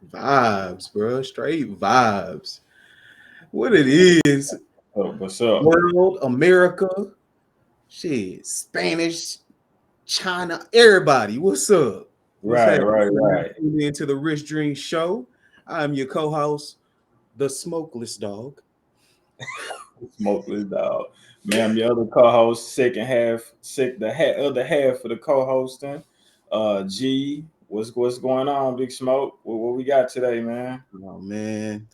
Vibes, bro. Straight vibes. What it is, Oh, what's up? world, America, shit, Spanish, China, everybody. What's up? What's Right, happening? right, right. Tune into the Rich Dream Show. I'm your co-host, the Smokeless Dog. Smokeless dog. Man, I'm your other co-host, second half, other half of the co-hosting. G, what's going on, Big Smoke? What we got today, man? Oh man,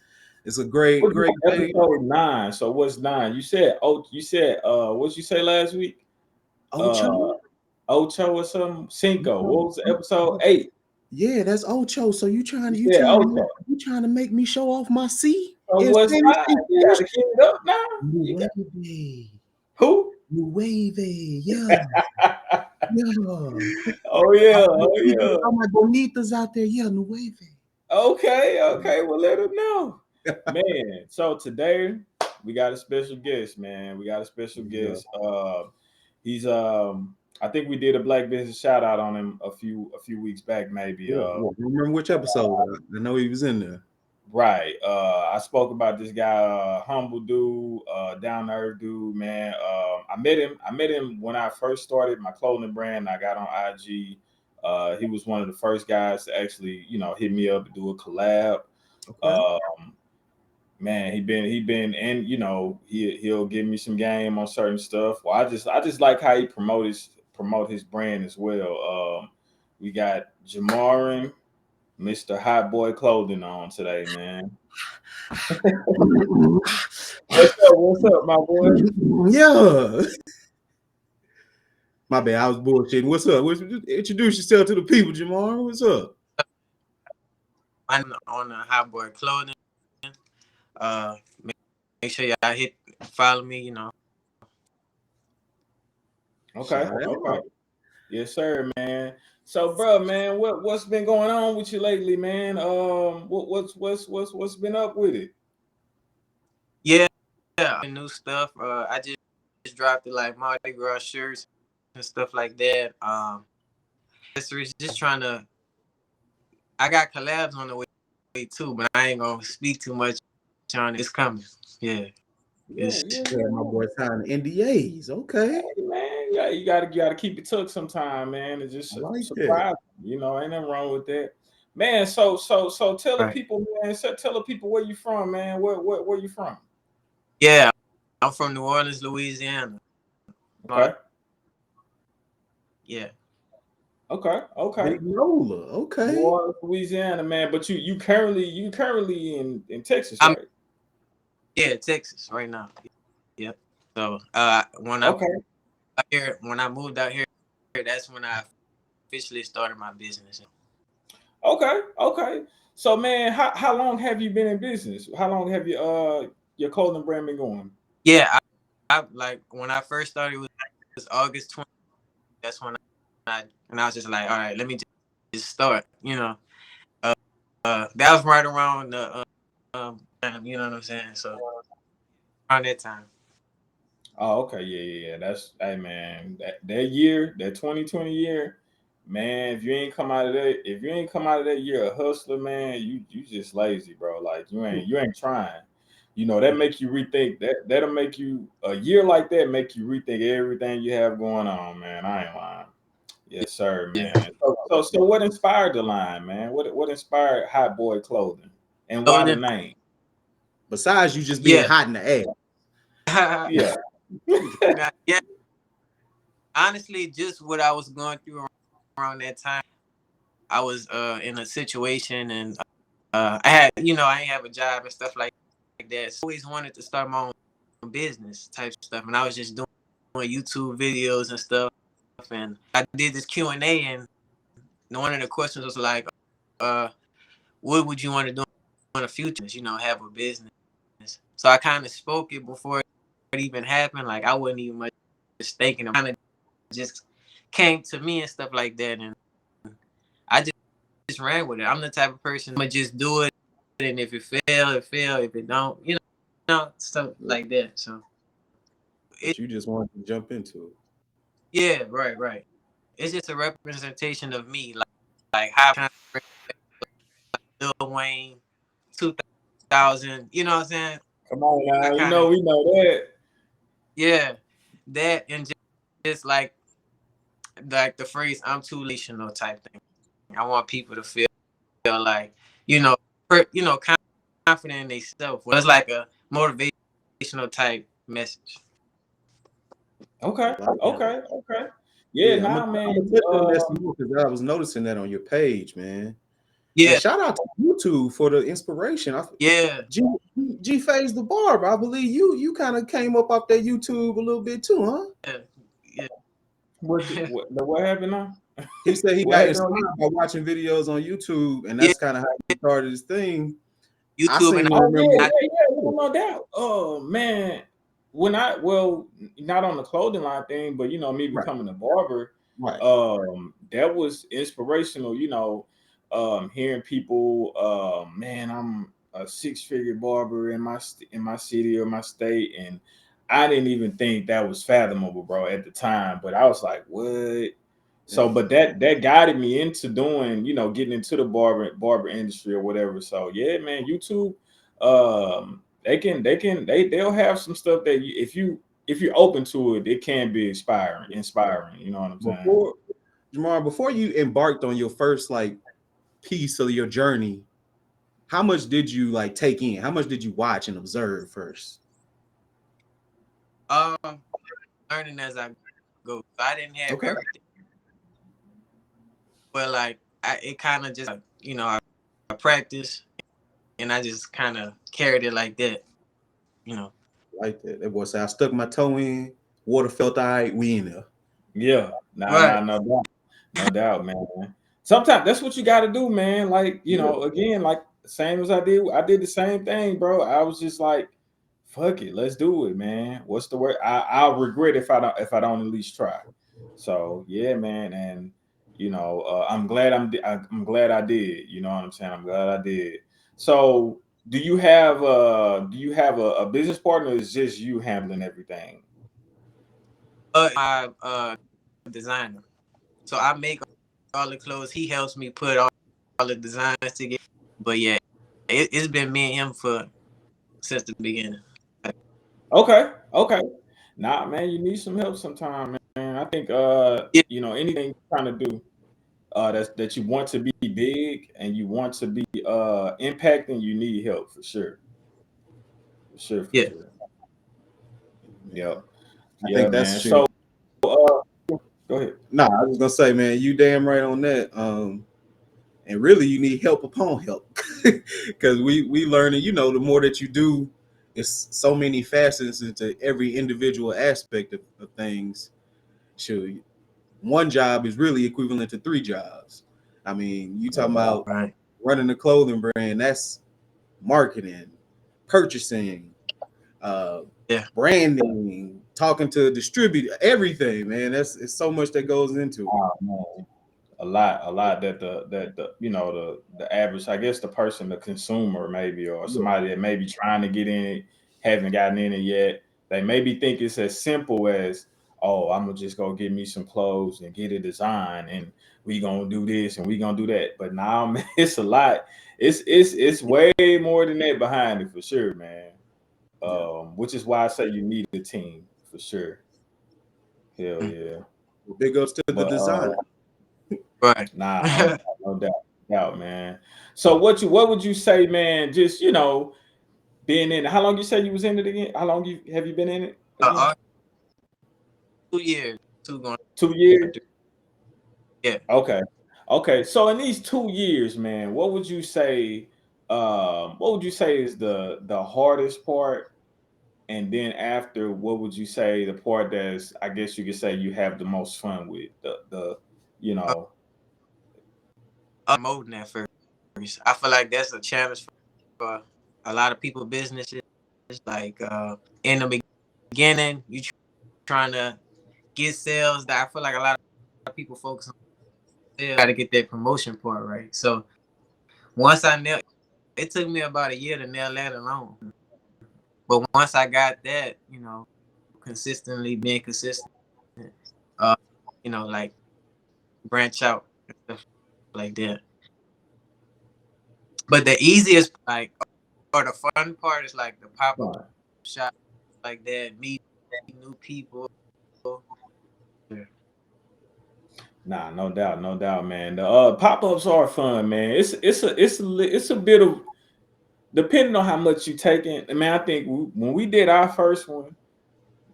it's a great, What great day. episode 9? So what's 9? What'd you say last week? Ocho, Uh Ocho or something? Cinco. What was episode Ocho. 8? Yeah, that's Ocho. So you trying You to you said trying to Ocho. you trying to make me show off my C So in what's Spanish 9? You English? gotta keep it up now. You got Nueve, who? nueve, yeah, yeah. Oh yeah, oh yeah. All my bonitas out there, yeah, nueve. Okay, okay. Well, let them know, man. So today we got a special guest, man. We got a special Yeah. guest. He's I think we did a Black Business shout out on him a few weeks back, maybe. Well, remember which episode? I know he was in there. Right. I spoke about this guy, humble dude, down to earth dude, man. I met him. I met him when I first started my clothing brand. I got on IG. He was one of the first guys to actually, hit me up and do a collab. Okay. Um, Man, he been, and he'll give me some game on certain stuff. Well, I just like how he promote his brand as well. We got Jamarin, Mr. Hotboy Clothing on today, man. What's up? What's up, my boy? Yeah. My bad, I was bullshitting. What's up? Introduce yourself to the people, Jamar. What's up? I'm on the Hotboy Clothing. Uh, make sure y'all follow me. Okay, Shout okay, out. yes, sir, man. So, bro, man, what's been going on with you lately, man? What's been up with it? Yeah, new stuff. I just dropped it like Mardi Gras shirts and stuff like that. Accessories. Just trying to. I got collabs on the way too, but I ain't gonna speak too much on it. It's coming. Yeah, Yeah, it's yeah, Yeah, yeah. my boy signed NDAs. Okay. Hey, man, yeah, you gotta keep it took sometime, man. It's just I like that. surprising, ain't nothing wrong with that, man. So tell the right. people, man. Tell the people where you from, man. Where you from? Yeah, I'm from New Orleans, Louisiana. Okay, Yeah, okay. Big Nola. New Okay. Orleans, Louisiana, man. But you currently in Texas, I'm right? Texas right now. Yep. So Okay, when I moved out here, that's when I officially started my business. okay. So, man, how long have you been in business? How long have your clothing brand been going? Yeah, I like when I first started was August 20th. That's when I was just like, all right, let me just start. That was right around the time, you know what I'm saying? So around that time. Oh, okay, yeah. That's hey man, that year, that 2020 year, man. If you ain't come out of that year a hustler, man, you just lazy, bro. Like you ain't trying. That make you rethink that'll make you a year like that make you rethink everything you have going on, man. I ain't lying. Yes, sir, Yeah. man. So what inspired the line, man? What inspired Hot Boy Clothing, and So why the then, name? Besides you just being yeah. hot in the air. Yeah. Yeah. Honestly, just what I was going through around that time. I was in a situation and I had, I ain't have a job and stuff like that. So I always wanted to start my own business type stuff. And I was just doing YouTube videos and stuff. And I did this Q&A and one of the questions was like, uh, what would you want to do in the future? Have a business. So I kind of spoke it before it even happened. Like I wasn't even much thinking. It kind of just came to me and stuff like that. And I just ran with it. I'm the type of person I'm just do it, and if it fail, it fail. If it don't, stuff like that. So it, But you just wanted to jump into it. yeah, right. It's just a representation of me, like how can I Lil Wayne, 2000. You know what I'm saying? Come on I now, kind of, we know that. yeah, that and just like the phrase "I'm too relational" type thing. I want people to feel like you know, confident in themselves. Well, it's like a motivational type message. Okay, Like that. okay. Yeah, Yeah, I'm nah, gonna man. touch on that some more because I was noticing that on your page, man. And Yeah, shout out to YouTube for the inspiration. yeah, G Phase the Barber. I believe you kind of came up off that YouTube a little bit too, huh? yeah. What happened now? He said he What got happened on inspired by watching videos on YouTube, and Yeah, that's kind of how he started his thing. I YouTube seem and to Oh remember. yeah, I, no doubt. Oh man, not on the clothing line thing, but me Right, becoming a barber, right. that was inspirational. Hearing people, man, I'm a six-figure barber in my city or my state, and I didn't even think that was fathomable, bro, at the time. But I was like, what? So, Yeah. but that guided me into doing, getting into the barber industry or whatever. So, yeah, man, YouTube, they'll have some stuff that if you're open to it, it can be inspiring. You know what I'm saying? Before Jamar, before you embarked on your first like piece of your journey, how much did you like take in? How much did you watch and observe first? learning as I go. So I didn't have Okay. everything, but like it kind of just I practiced and I just kind of carried it like that. You know. Like that. That boy said I stuck my toe in, water felt all right, we in there. Yeah, nah, Right. no doubt, no doubt, man. Sometimes that's what you got to do, man. Like Yeah. again, like same as I did the same thing, bro. I was just like, fuck it, let's do it, man. What's the word? I'll regret if I don't at least try. So yeah, man, and I'm glad I did. You know what I'm saying? I'm glad I did. So do you have a business partner? Or is just you handling everything? My designer. So I make all the clothes. He helps me put all the designs together. But yeah, it's been me and him since the beginning. Okay. Nah, man, you need some help sometime, man. I think Yeah, anything you're trying to do that you want to be big and you want to be impacting, you need help for sure. For sure, for yeah. sure. Yep. I Yeah, think that's man. true. So go ahead. Nah, I was gonna say, man, you damn right on that. And really you need help upon help. Because we learning, the more that you do, it's so many facets into every individual aspect of things. Sure, one job is really equivalent to three jobs. I mean, you No talking doubt. about Right. running a clothing brand, that's marketing, purchasing, uh, Yeah. branding, talking to a distributor, everything, man. It's so much that goes into it. Oh, man. A lot that the average, I guess the person, the consumer maybe, or Yeah, somebody that may be trying to get in it, haven't gotten in it yet. They maybe think it's as simple as, oh, I'm gonna just go get me some clothes and get a design, and we gonna do this and we gonna do that. But now, man, it's a lot. It's way more than that behind it for sure, man. yeah. Which is why I say you need a team for sure. Hell Mm. yeah. Well, big ups to the But designer. Right. nah, no doubt, man. So what would you say, man? Just being in it. How long you say you was in it again? How long have you been in it again? uh, 2 years. Two going 2 years. 3. Yeah. Okay, okay. So in these 2 years, man, what would you say? What would you say is the hardest part? And then after, what would you say the part that's, I guess you could say, you have the most fun with you Uh, know. Promoting at first. I feel like that's a challenge for a lot of people businesses. Like in the beginning, you trying to get sales. That I feel like a lot of people focus on sales. Got to get that promotion part right. So once I nailed, it took me about a year to nail that alone. But once I got that, consistently being consistent, uh, like branch out and stuff like that. But the easiest, like, or the fun part is like the pop up Fun. shop, like that, meet new people. Nah, no doubt, no doubt, man. The pop ups are fun, man. It's a bit of, depending on how much you taking. Man, I think when we did our first one,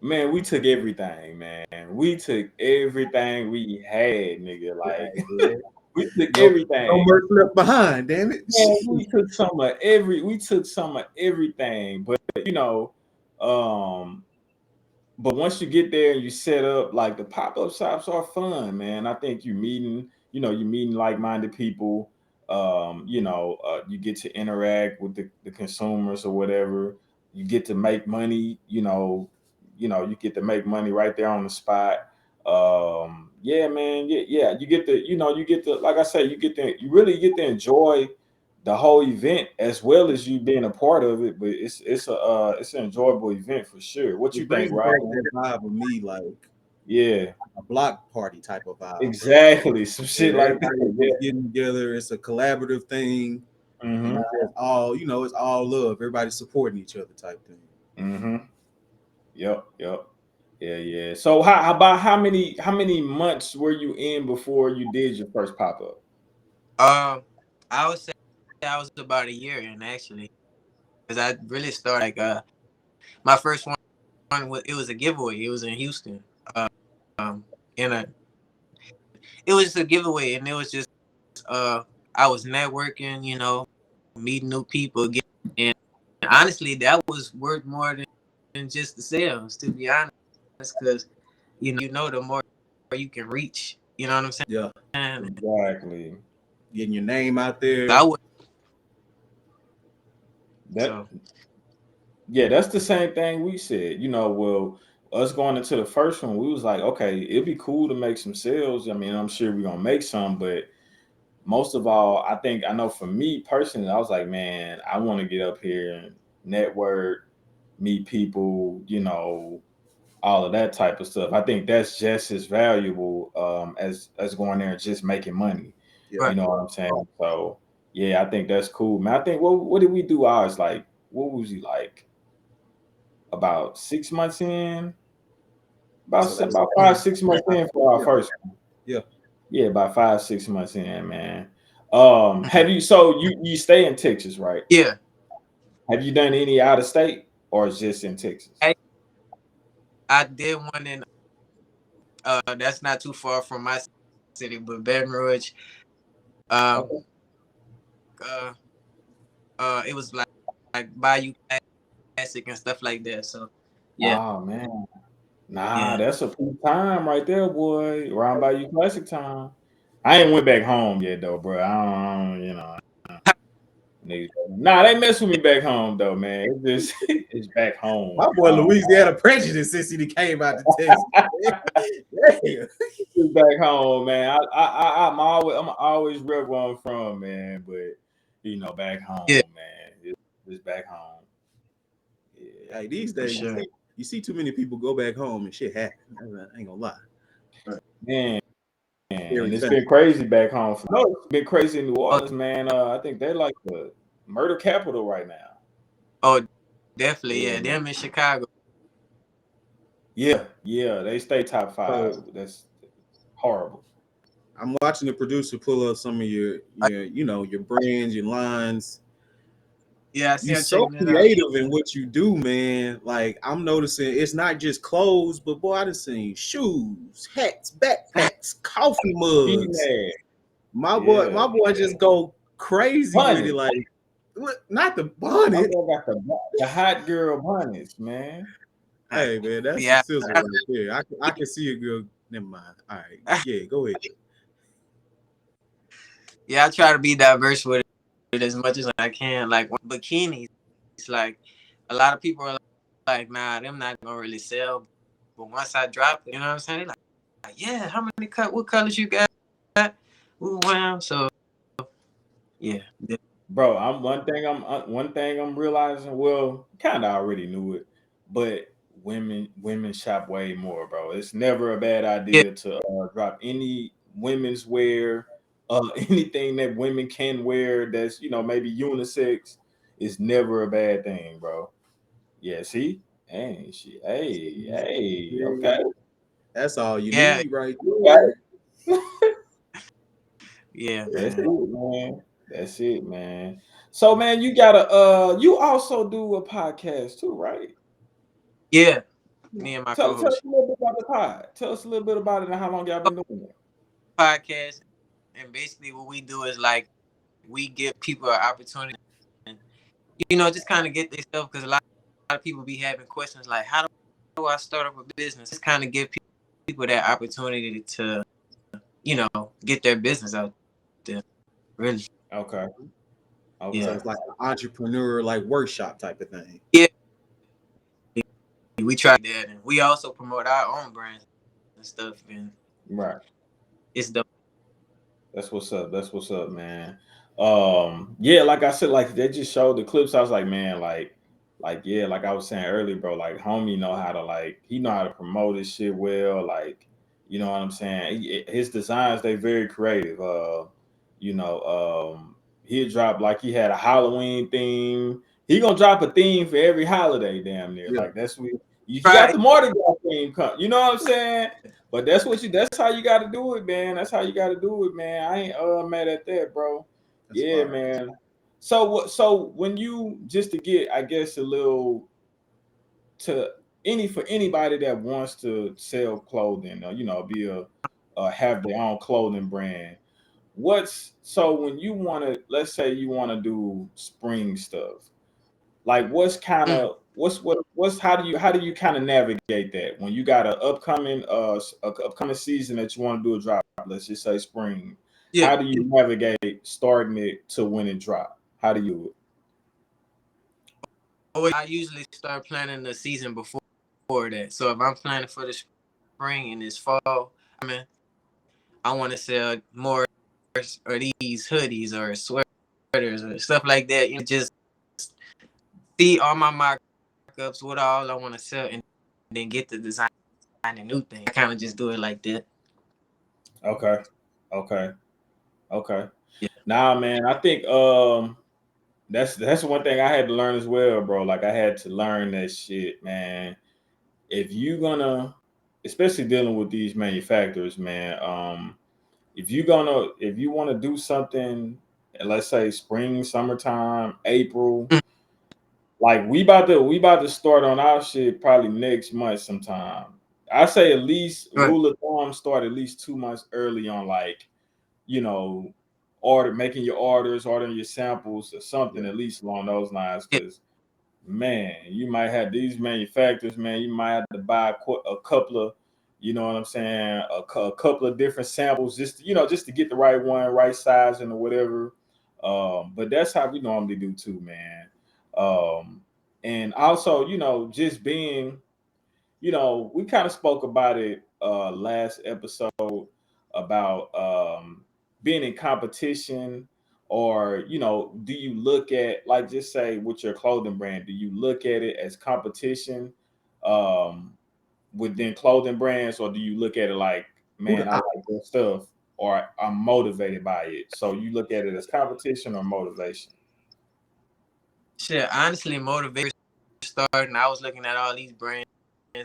man, we took everything, man. We took everything we had, nigga. Like Yeah. we took No, no everything. merch left behind. Damn it. Man, we took some of everything. But um, but once you get there and you set up, like the pop-up shops are fun, man. I think you're meeting like-minded people. You get to interact with the consumers or whatever. You get to make money, you get to make money right there on the spot. Yeah, man, yeah. You get to, like I said, you really get to enjoy the whole event as well as you being a part of it. But it's an enjoyable event for sure. What you It think, brings Rob? back that vibe of me, like Yeah, a block party type of vibe. exactly. Some shit Where like everybody that. just Yeah. getting together. It's a collaborative thing, and Mm-hmm. it's just all it's all love. Everybody supporting each other type thing. Mm-hmm. Yep. Yep. Yeah. Yeah. So how many months were you in before you did your first pop up? I would say I was about a year in, actually, because I really started like my first one was, it was a giveaway. It was in Houston. Um, in a it was just a giveaway, and it was just I was networking, meeting new people, and honestly, that was worth more than just the sales, to be honest, because the more you can reach, you know what I'm Yeah, saying? Exactly. getting your name out So I there. would That so Yeah, that's the same thing we said. Well, us going into the first one, we was like, okay, it'd be cool to make some sales. I mean, I'm sure we're gonna make some, but most of all, I know for me personally, I was like, man, I want to get up here and network, meet people, all of that type of stuff. I think that's just as valuable as going there and just making money. Yeah, You right. know what I'm saying? So yeah, I think that's cool, man. I think what did we do ours like? What was he like? About 6 months in, so that's about 5 6 months in for our yeah, first one. yeah. Yeah, about 5 6 months in, man. Mhm. Have you so you stay in Texas, right? Yeah, Have you done any out of state or just in Texas? I, I did one in that's not too far from my city, but Baton Rouge. Um, Okay. uh, it was like Bayou Classic and stuff like that. So yeah, Oh man, nah, yeah. that's a peak time right there, boy. Around by you classic time. I ain't went back home yet though, bro. Niggas. Nah, they mess with me back home though, man. It's just it's back home. My boy Louisiana prejudice since he came out to Texas. Damn. It's back home, man. I'm always rep where I'm from, man. But back Yeah, home, man. It's back home. Yeah, hey, these for days sure. you see too many people go back home and shit happen. I ain't gonna lie. Right. Man, Scary and it's fact. been crazy back home. No, it's been crazy in New Oh, Orleans, man. I think they're like the murder capital right now. oh, definitely. Yeah, Yeah, man. them in Chicago. Yeah, yeah. They stay top So five. That's horrible. I'm watching the producer pull up some of your brands, your lines. Yeah, I see. You I'm so checking it out. creative in what you do, man. Like I'm noticing it's not just clothes, but boy, I done seen shoes, hats, backpacks, coffee He mugs. mad. My Yeah. boy just go crazy with it. Bunny. Like not the My bonnet. boy got the hot girl bunnies, man. Hey man, that's the Yeah, sizzle right there. I can see a girl. Never mind. All right, yeah, go ahead. yeah. I try to be diverse with it as much as I can. Like bikinis, it's like a lot of people are like, nah, them not gonna really sell. But once I drop it, you know what I'm saying? They like, yeah, how many what colors you got? Ooh, wow. So yeah, Bro, one thing I'm realizing. Well, kind of already knew it, but women shop way more, bro. It's never a bad yeah, idea to drop any women's wear anything that women can wear that's maybe unisex is never a bad thing, bro. Yeah, see, hey, hey, okay. That's all you Yeah, need right Right. yeah, That's man. it, man. That's it, man. So, man, you also do a podcast too, right? Yeah, me and my Tell us co-host a little bit about the pod. Tell us a little bit about it and how long y'all been doing it. podcast, and basically what we do is like we give people an opportunity, and just kind of get themselves, because a lot of people be having questions like, how do I start up a business? Just kind of give people that opportunity to get their business out there. Really, Okay. so yeah, Okay. it's like an entrepreneur like workshop type of thing. yeah. We try that, and we also promote our own brands and stuff, and Right. it's dope. That's what's up. That's what's up, man. Yeah, like I said, like they just showed the clips. I was like, man, yeah, like I was saying earlier, bro. Like, homie know how to he know how to promote his shit well. Like, you know what I'm saying? His designs they very creative. You know, he'll drop like he had a Halloween theme. He gonna drop a theme for every holiday, damn near. Yeah, Like that's what you got Right. the Mardi Gras theme come. You know what I'm saying? But that's how you got to do it, man. That's how you got to do it, man. I ain't mad at that, bro. that's Yeah, fire. man. So when you just to get, I guess, a little to for anybody that wants to sell clothing or be a have their own clothing brand. So when you want to, let's say you want to do spring stuff, like Mm. what's how do you kind of navigate that when you got a upcoming season that you want to do a drop, let's just say spring. Yeah. How do you navigate starting it to when it drop? How do you do it? I usually start planning the season before that. So if I'm planning for the spring and it's fall, I mean, I want to sell more or these hoodies or sweaters or stuff like that. Just see all my markups, what all I want to sell, and then get the design and new thing. I kind of just do it like that. Okay. Okay. Okay. Yeah. Nah, man, I think that's one thing I had to learn as well, bro. Like I had to learn that shit, man. If you gonna, especially dealing with these manufacturers, man, if you want to do something, let's say spring, summertime, April, Mm. like we about to start on our shit probably next month sometime. I say at least Right. rule of thumb start at least 2 months early on, like you know making your ordering your samples or something Yeah, at least along those lines, Yeah. because man, you might have these manufacturers, man. You might have to buy a couple of, you know what I'm saying, a couple of different samples just just to get the right one, right size, and or whatever. But that's how we normally do too, man. And also, just being, we kind of spoke about it last episode about being in competition, or do you look at, like, just say with your clothing brand, do you look at it as competition um within clothing brands, or do you look at it like, who the man, I like this stuff, or I'm motivated by it? So you look at it as competition or motivation? Shit, honestly, motivation starting. I was looking at all these brands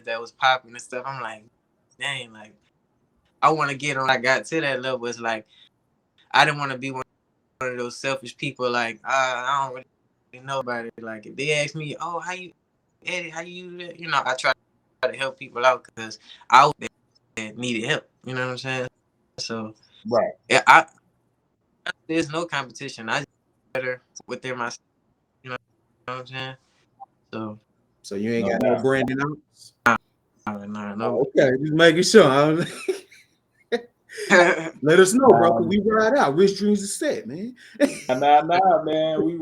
that was popping and stuff. I'm like, dang, like I want to get on. I got to that level. It's like I didn't want to be one of those selfish people. Like I don't really know about it. Like if they ask me, oh, how you edit, how you do that? I try to help people out because I was that needed help. You know what I'm saying? So Right. yeah, there's no competition. I just better within myself. You know what I'm saying? So So you ain't No got no doubt. branding out. no. Oh, okay, just making sure. Let us know, bro. Cause Um, we ride out. Rich dreams are set, man. nah, man. We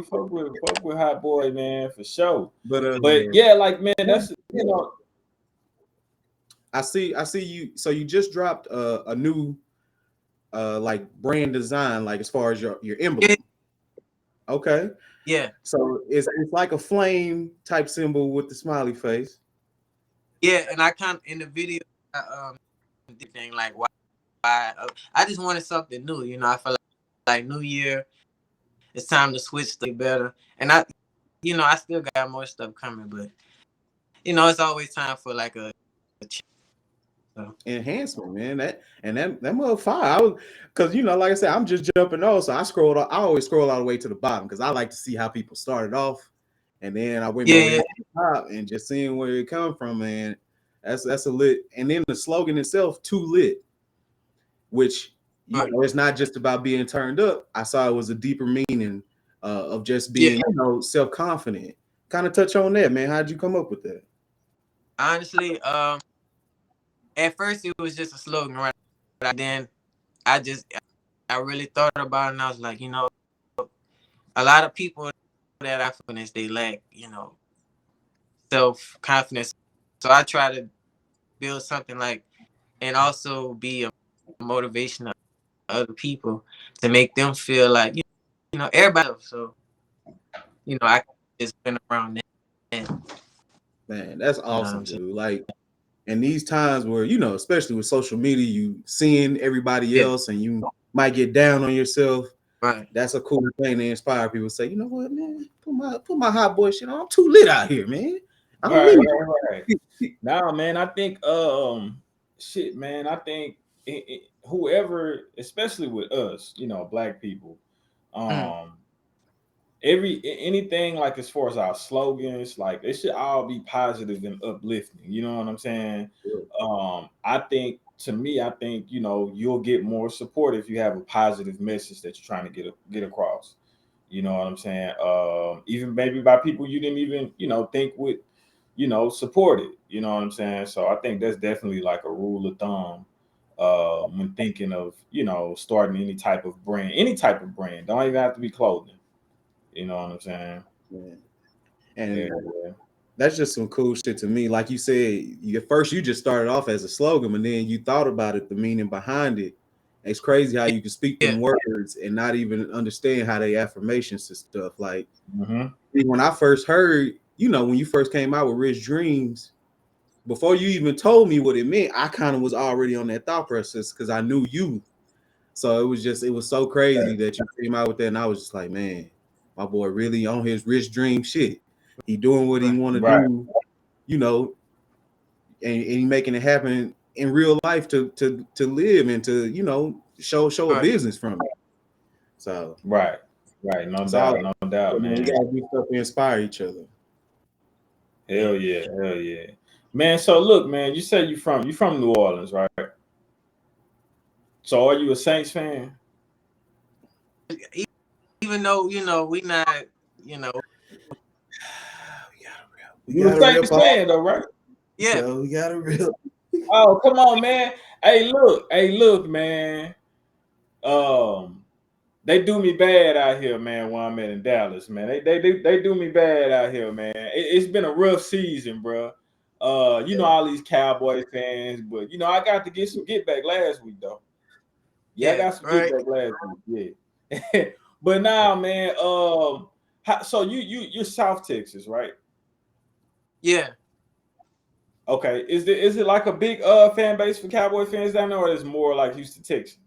fuck with Hot Boy, man, for sure. But But yeah, like, man, that's I see you. So you just dropped a new like brand design, like as far as your yeah, emblem. Okay, yeah, so it's like a flame type symbol with the smiley face. yeah. And I kind of in the video, I, thing like why I just wanted something new. You know, I feel like New Year, it's time to switch to better. And I still got more stuff coming, but it's always time for like a enhancement, man. That mother fire. I was because like I said, I'm just jumping on, so I always scroll all the way to the bottom because I like to see how people started off, and then I went my way yeah, up to the top and just seeing where it come from, man. That's a lit, and then the slogan itself, too lit, which right. it's not just about being turned up. I saw it was a deeper meaning of just Yeah. being self confident. Kind of touch on that, man. How'd you come up with that? Honestly, at first it was just a slogan, right? But then I really thought about it, and I was like, a lot of people that I confidence they lack, self confidence. So I try to build something like, and also be a motivation to other people to make them feel like everybody. So I just been around that. And, Man, that's awesome, so, dude. Like in these times where especially with social media, you seeing everybody yeah, else and you might get down on yourself. right, That's a cool thing to inspire people. Say, you know what, man, put my hot boy shit on. I'm too lit out here, man. I don't Right, need right. Nah, man, I think shit, man, I think whoever, especially with us, black people, mm, um anything like as far as our slogans, like it should all be positive and uplifting. You know what I'm saying? it. I think to me, I think you'll get more support if you have a positive message that you're trying to get across. You know what I'm saying? Even maybe by people you didn't even think would support it. You know what I'm saying? So I think that's definitely like a rule of thumb when thinking of starting any type of brand, don't even have to be clothing. You know what I'm saying? Yeah. Yeah, And yeah. that's just some cool shit to me. Like you said, at first you just started off as a slogan, but then you thought about it, the meaning behind it. It's crazy how you can speak yeah, them words and not even understand how they affirmations and stuff. Like Mm-hmm. when I first heard, when you first came out with Rich Dreams, before you even told me what it meant, I kind of was already on that thought process because I knew you. So it was so crazy that you came out with that, and I was just like, man, my boy really on his Rich Dream shit. He doing what he right, want to Right, do, you know, and he making it happen in real life to live and to show a right. business from it. So right, right. No it's all doubt, no doubt, we man. gotta do stuff to inspire each other. Hell yeah, hell yeah, man. So look, man, you said you from New Orleans, right? So are you a Saints fan? Even though we not, you know, We You a gotta Saints rip off. fan though, right? yeah, So we gotta rip. Oh, come on, man. Hey, look, man. Um, they do me bad out here, man. When I'm in Dallas, man, they do me bad out here, man. It's been a rough season, bro. All these Cowboy fans, but I got to get some get back last week though. Yeah, I yeah, got some get right, back last week. Yeah, but now, man. So you're South Texas, right? yeah. Okay. Is it like a big fan base for Cowboy fans down there, or is it more like Houston Texans?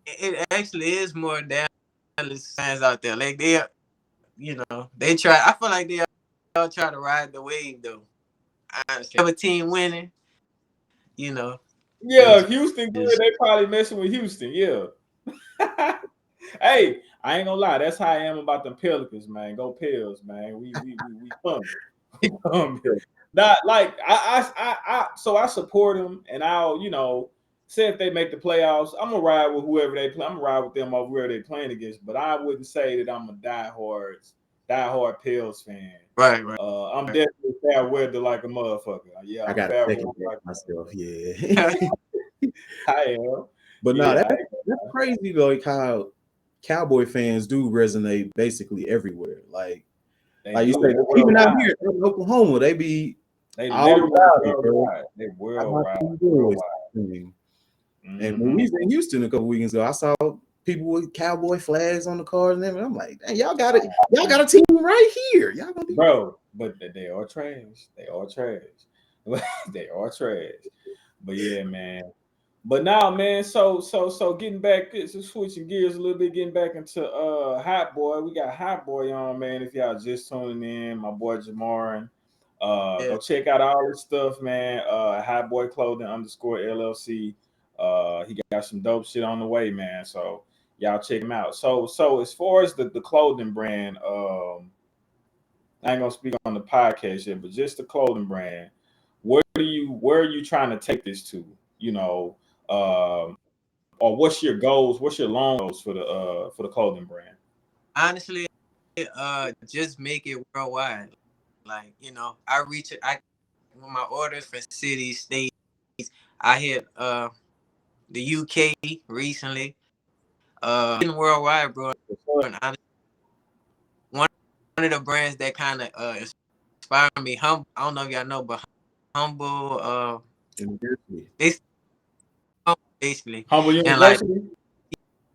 It actually is more Dallas fans out there. Like they try. I feel like they all try to ride the wave though. Honestly, have a team winning, you know, they'll Yeah, Houston good. just They probably messing with Houston. Yeah. Hey, I ain't gonna lie. That's how I am about the Pelicans, man. Go Pels, man. We fun. Not like so I support them, and I'll say if they make the playoffs, I'm gonna ride with whoever they play. I'm gonna ride with them over where they playing against. But I wouldn't say that I'm a diehard Pels fan. right. I'm definitely fair weather like a motherfucker. Yeah, I I'm got to fair weather second that like myself. Yeah. I am. But no, Yeah, that's crazy. Like how Cowboy fans do resonate basically everywhere. they Like you do. say, They're even out worldwide. here in Oklahoma, they be They all literally about it, bro. worldwide. They How about worldwide. these boys? Worldwide. And when we Hmm. was in Houston a couple weekends ago, I saw people with cowboy flags on the cars and everything. I'm like, dang, y'all got it. Y'all got a team right here. Y'all gonna be Bro, but they are trash. They are trash. They are trash. But yeah, man. But now, man, so getting back, so switching gears a little bit, getting back into Hot Boy. We got Hot Boy on, man. If y'all just tuning in, my boy Jamarin. Yeah. Go check out all his stuff, man. Hotboy Clothing _ LLC. He got some dope shit on the way, man. So y'all check him out. So as far as the clothing brand, I ain't gonna speak on the podcast yet, but just the clothing brand. Where are you trying to take this to? You know, or what's your goals? What's your long goals for the clothing brand? Honestly, just make it worldwide. Like, I reach it. I With my orders for cities, states. I hit the UK recently. In worldwide, bro. And one of the brands that kind of inspired me, Humble. I don't know if y'all know, but Humble. They basically, Humble and like, University.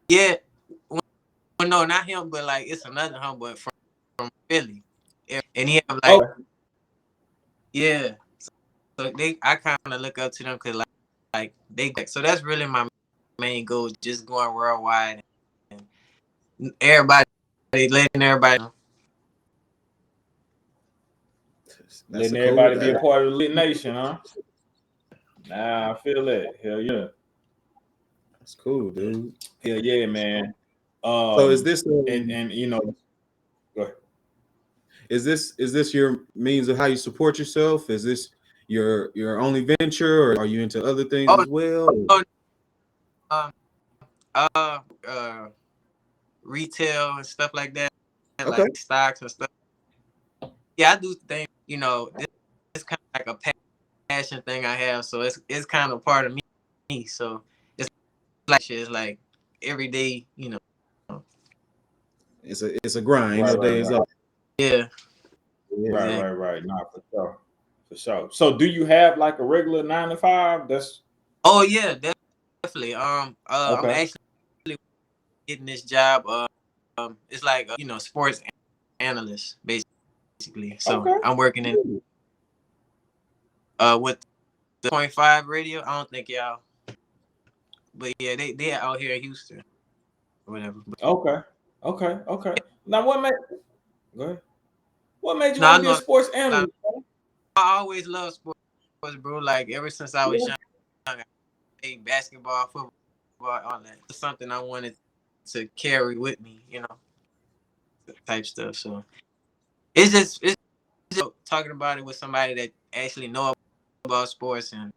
yeah, well, no, not him, but like it's another Humble from Philly, and he have like, Okay. yeah. So I kind of look up to them because like they. So that's really my main goal, just going worldwide and everybody letting everybody know. That's Letting a cool. everybody be a part of the Lit Nation, huh? Nah, I feel it. Hell yeah. That's cool, dude. Hell yeah, man. So is this And you know, go ahead. is this your means of how you support yourself? Is this your only venture, or are you into other things Oh, as well? oh, um, uh, retail and stuff like that, Okay. like stocks and stuff. Yeah, I do things. It's kind of like a passion thing I have, so it's kind of part of me. So it's like shit. It's like every day, It's a grind. Right, No right, days right. off. Yeah, Yeah. Right, exactly. right. Nah, for sure. For sure. So do you have like a regular 9 to 5? That's Oh yeah, definitely. I'm okay. actually getting this job. It's like sports analyst basically. So Okay. I'm working in with the .5 radio. I don't think y'all, but yeah, they out here in Houston or whatever. But, Okay. Okay. Now what made go ahead. What made you no, want I to be a know. sports Like, analyst, bro? I always loved sports, bro. Like ever since I was Yeah. young, I played basketball, football, all that. It's something I wanted to carry with me, type stuff. So it's just talking about it with somebody that actually know about sports, and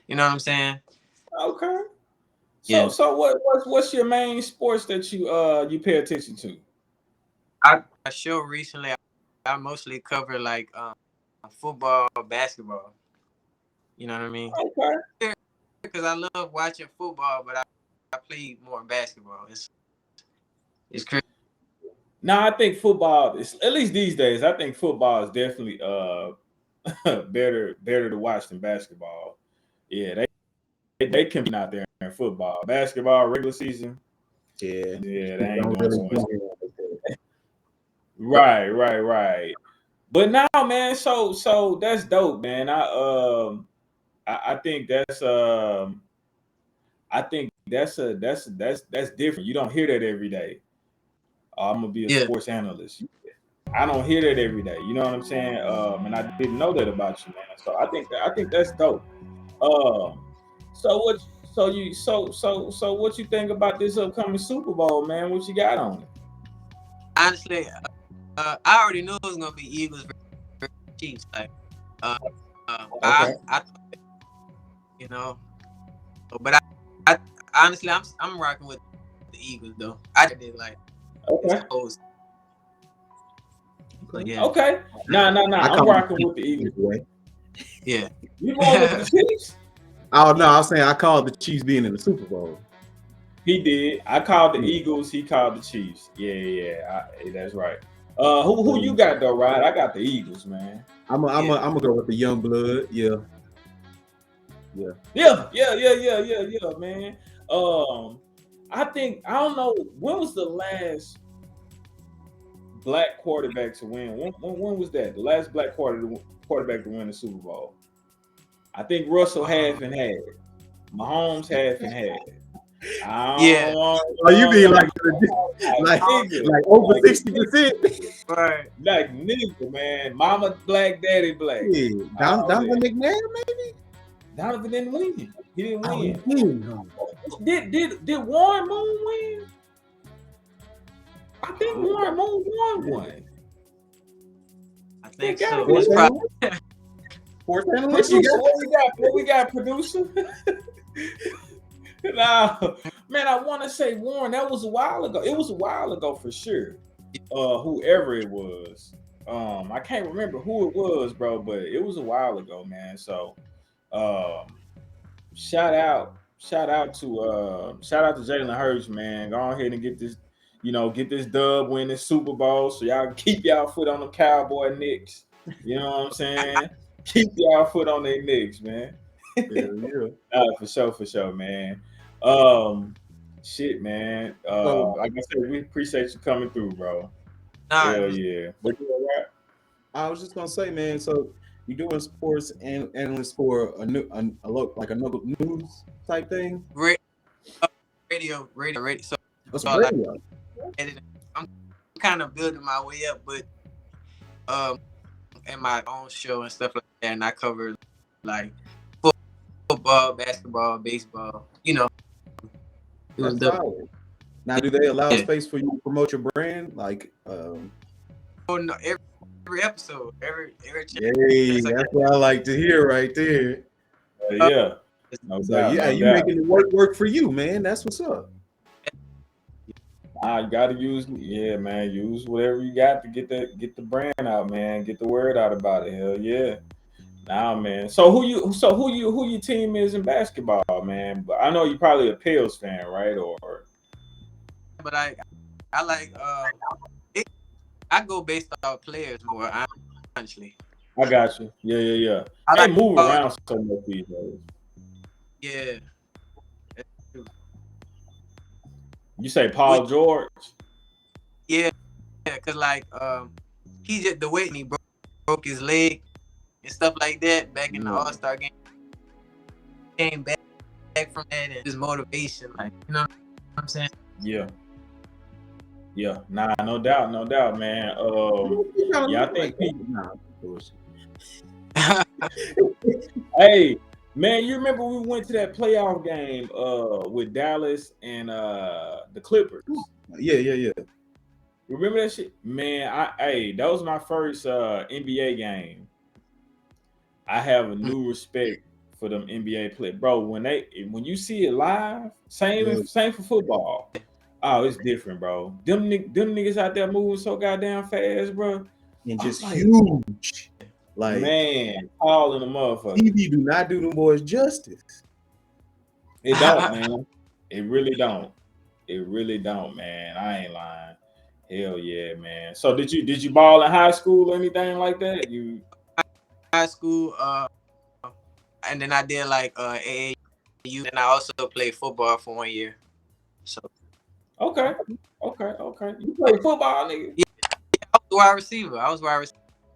you know what I'm saying. Okay. So Yeah, so what's your main sports that you pay attention to? I show recently. I mostly cover like football, basketball. You know what I mean? Okay. Because I love watching football, but I play more basketball. It's crazy. Now I think football is, at least these days, I think football is definitely better to watch than basketball. Yeah, they can be out there in football. Basketball, regular season, Yeah. yeah, they ain't Don't doing really too much. do it like that. Right. But now, man, so that's dope, man. I think that's different. You don't hear that every day. Oh, I'm gonna be a Yeah, sports analyst. I don't hear that every day. You know what I'm saying? And I didn't know that about you, man. So I think that's dope. Um, so what? So what you think about this upcoming Super Bowl, man? What you got on it? honestly, I already knew it was gonna be Eagles versus Chiefs. Like, uh, Okay. I you know, but I honestly, I'm rocking with the Eagles though. I did like it's Okay. close. So Okay. yeah, Okay. Nah. I I'm call the rocking Chiefs with the Eagles. anyway. yeah. You going with the Chiefs? Oh no, I was saying I called the Chiefs being in the Super Bowl. He did. I called the Yeah. Eagles. He called the Chiefs. That's right. Who you So got though, Rod? I got the Eagles, man. Yeah. I'm gonna go with the young blood. Yeah. Yeah. Yeah, man. Um, I think I don't know when was the last black quarterback to win. When was that? The last quarterback to win the Super Bowl. I think Russell Um, half and half. Mahomes half and half. I Yeah. don't want Oh, you mean like nigga, like over like 60%? Right. like nigga, man. Mama black, daddy black. Yeah, All Donovan that. McNabb. Donovan didn't win. He didn't Oh, he win. did. Huh? Did Warren Moon win? I think Warren Moon won one. I think That gotta so. be Sports It's one. probably analyst? Sports analyst, you Producer, got? what we got? What we got, producer? Nah, man, I want to say Warren. That was a while ago. It was a while ago for sure. Whoever it was, I can't remember who it was, bro, but it was a while ago, man. So, um, shout out to Jalen Hurts, man. Go ahead and get this, get this dub, win this Super Bowl, so y'all can keep y'all foot on the Cowboy Knicks. You know what I'm saying? Keep y'all foot on their Knicks, man. Yeah. For sure, man. Um, Shit, man. So Like I said, we appreciate you coming through, bro. nah. It Hell was yeah. But you all right? I was just gonna say, man. So you doing sports and analyst for a look like another news type thing? ra- radio. So, What's like radio? editing. I'm kind of building my way up, but um, and my own show and stuff like that, and I cover like football, basketball, baseball. That's The solid. Now, do they allow yeah. space for you to promote your brand? Like, Oh, no, every episode, every yay, chance I that's what I like to hear right there. got. Yeah. No So doubt, yeah, no you doubt. making the work for you, man. That's what's up. You gotta use, yeah, man. Use whatever you got to get the brand out, man. Get the word out about it. Hell yeah. Nah, man. So who your team is in basketball, man? But I know you probably a Pels fan, right? Or But I like it, I go based off players more honestly. I got you. Yeah. I They like move around so much these days. yeah. You say Which, Paul George? yeah, cause like he just the way he broke his leg and stuff like that back in the Yeah. All-Star game, came back from that and his motivation, like what I'm saying. Yeah. Yeah. Nah, no doubt, man. You kinda Yeah, I look think like that. Nah, of course. hey, man, you remember we went to that playoff game with Dallas and the Clippers? Yeah. Remember that shit? Man, that was my first NBA game. I have a new respect for them NBA players. Bro, when you see it live, Yeah. same for football. Oh, it's different, bro. Them niggas out there moving so goddamn fast, bro. And I'm just like, huge. Like man, all in the motherfucker. TV do not do them boys justice. It don't, man. It really don't. It really don't, man. I ain't lying. Hell yeah, man. So did you ball in high school or anything like that? You High school, and then I did like AAU, and I also played football for 1 year. So okay? You play football, nigga? yeah, I was wide receiver.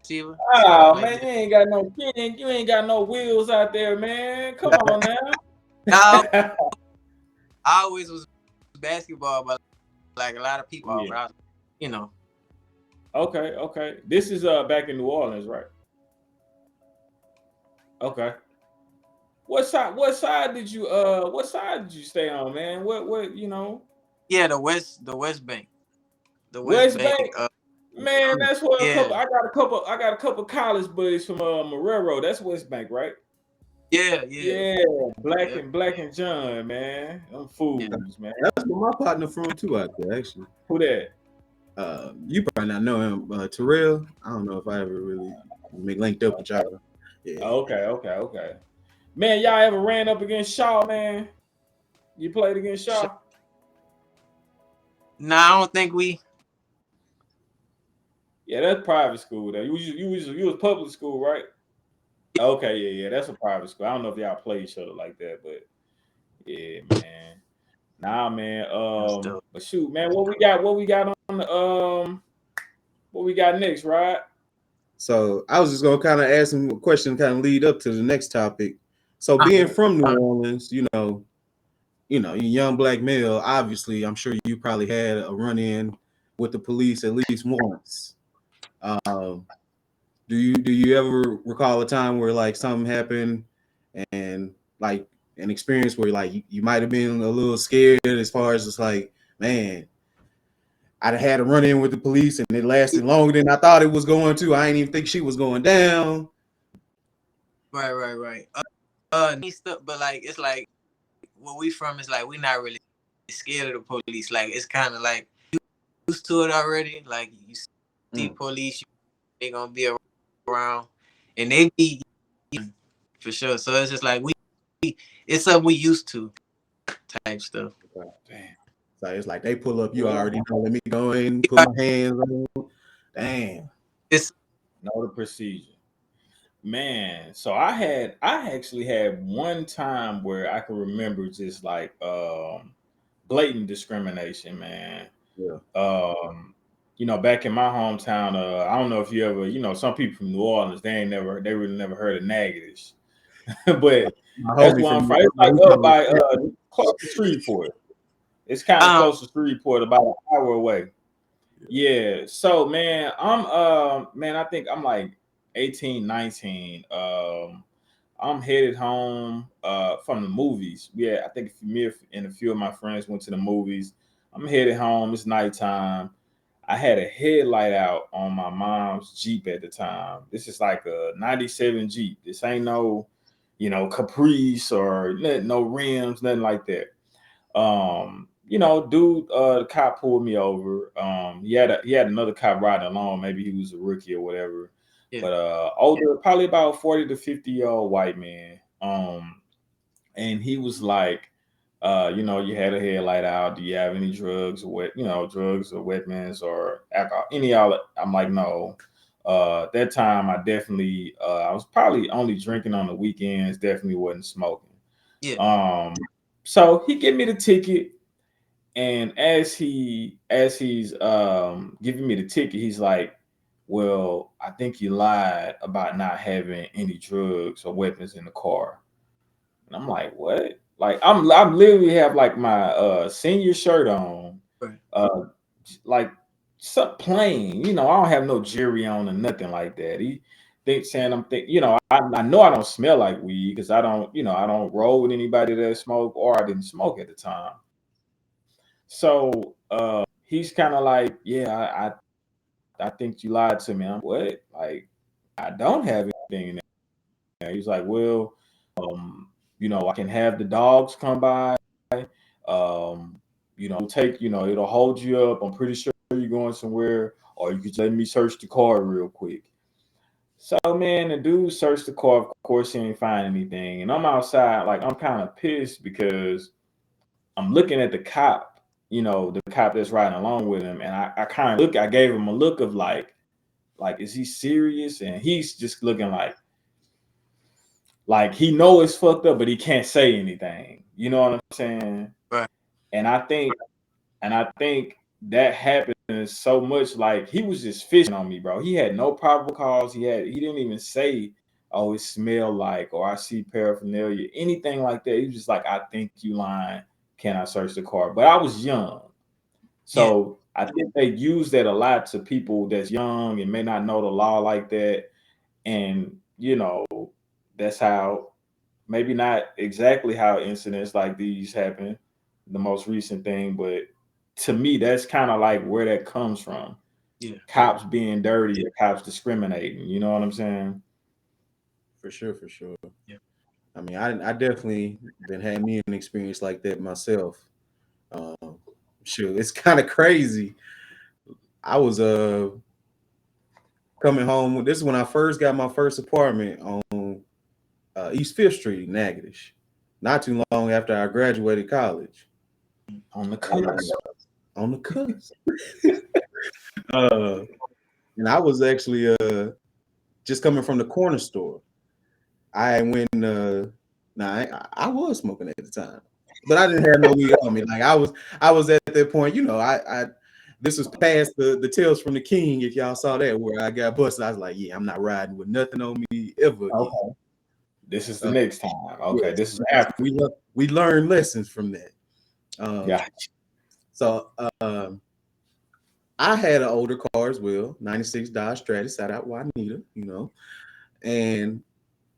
Stuff Oh like man, that. you ain't got no wheels out there, man. Come on now. Now I always was basketball, but like a lot of people, Yeah. but I was, Okay. This is back in New Orleans, right? Okay. What side did you stay on, man? What yeah, the West Bank, the West West Bank. Bank? Man, that's where Yeah, I got a couple college buddies from Marrero. That's West Bank, right? yeah. Yeah, Yeah. Black and John, man. Them Yeah. fools, man. That's where my partner from too out there, actually. Who that? You probably not know him, Terrell. I don't know if I ever really linked up with y'all. Yeah. Okay. Man, y'all ever ran up against Shaw, man? You played against Shaw? No, I don't think we. Yeah, that's private school. Though. You was public school, right? Okay, yeah. That's a private school. I don't know if y'all play each other like that, but yeah, man. Nah, man. But shoot, man, what we got on the what we got next, right? So I was just gonna kind of ask him a question, kind of lead up to the next topic. So being from New Orleans, you're a young black male. Obviously, I'm sure you probably had a run-in with the police at least once. Um, do you ever recall a time where like something happened and like an experience where like you might have been a little scared as far as it's like, man, I had a run-in with the police and it lasted longer than I thought it was going to. I didn't even think she was going down. Right. Stuff, but like it's like where we from is like we not really scared of the police. Like it's kind of like used to it already. Like you see police, they gonna be around, and they be for sure. So it's just like it's something we used to type stuff. Damn. So it's like they pull up, you already know. Let me go in and put my hands on. Damn. It's Know the procedure. Man, so I actually had one time where I can remember just like blatant discrimination, man. Yeah. Back in my hometown, I don't know if you ever, some people from New Orleans, they really never heard of Natchitoches. But My that's homie where I'm from from. It's like up by close to Shreveport. It's kind of close to Shreveport, about an hour away. Yeah. So man, I think I'm like 18, 19. I'm headed home from the movies. Yeah, I think me and a few of my friends went to the movies. I'm headed home. It's nighttime. I had a headlight out on my mom's Jeep at the time. This is like a 97 Jeep. This ain't no, Caprice or no rims, nothing like that. The cop pulled me over. He had another cop riding along. Maybe he was a rookie or whatever. Yeah. But older, probably about 40 to 50-year-old white man. And he was like, you had a headlight out. Do you have any drugs or drugs or weapons or alcohol? Any all? I'm like, no. That time I definitely I was probably only drinking on the weekends. Definitely wasn't smoking. yeah. So he gave me the ticket, and as he's giving me the ticket, he's like, "Well, I think you lied about not having any drugs or weapons in the car." And I'm like, "What?" Like I'm literally have like my senior shirt on, Right. like some plain. I don't have no jewelry on or nothing like that. He thinks saying I know I don't smell like weed because I don't roll with anybody that smoke, or I didn't smoke at the time. So he's kind of like, yeah, I think you lied to me. I'm what? Like, I don't have anything in there. He's like, well, I can have the dogs come by. It'll hold you up. I'm pretty sure you're going somewhere, or you could let me search the car real quick. So man, the dude searched the car. Of course, he ain't find anything, and I'm outside, like I'm kind of pissed because I'm looking at the cop, the cop that's riding along with him, and I kind of I gave him a look of like, is he serious? And he's just looking like he know it's fucked up, but he can't say anything. You know what I'm saying? Right. And I think that happened so much. Like he was just fishing on me, bro. He had no probable cause. He didn't even say, "Oh, it smelled like," or "I see paraphernalia," anything like that. He was just like, "I think you lying. Can I search the car?" But I was young, so I think they use that a lot to people that's young and may not know the law like that. And that's how, maybe not exactly how incidents like these happen, the most recent thing, but to me, that's kind of like where that comes from. Yeah. Cops being dirty, or cops discriminating. You know what I'm saying? For sure, for sure. Yeah. I mean, I definitely been had me an experience like that myself. Um, sure, it's kind of crazy. I was coming home. This is when I first got my first apartment on East Fifth Street, Natchitoches. Not too long after I graduated college. On the cusp. On the cusp. uh, and I was actually just coming from the corner store. I went. I was smoking at the time, but I didn't have no weed on me. Like I was at that point. I this was past the Tales from the King. If y'all saw that, where I got busted, I was like, yeah, I'm not riding with nothing on me ever again. Okay. This is the next time. Okay, Yes, this is after. we learn lessons from that. Gotcha. So I had an older car as well, 96 Dodge Stratus, shout out Juanita, and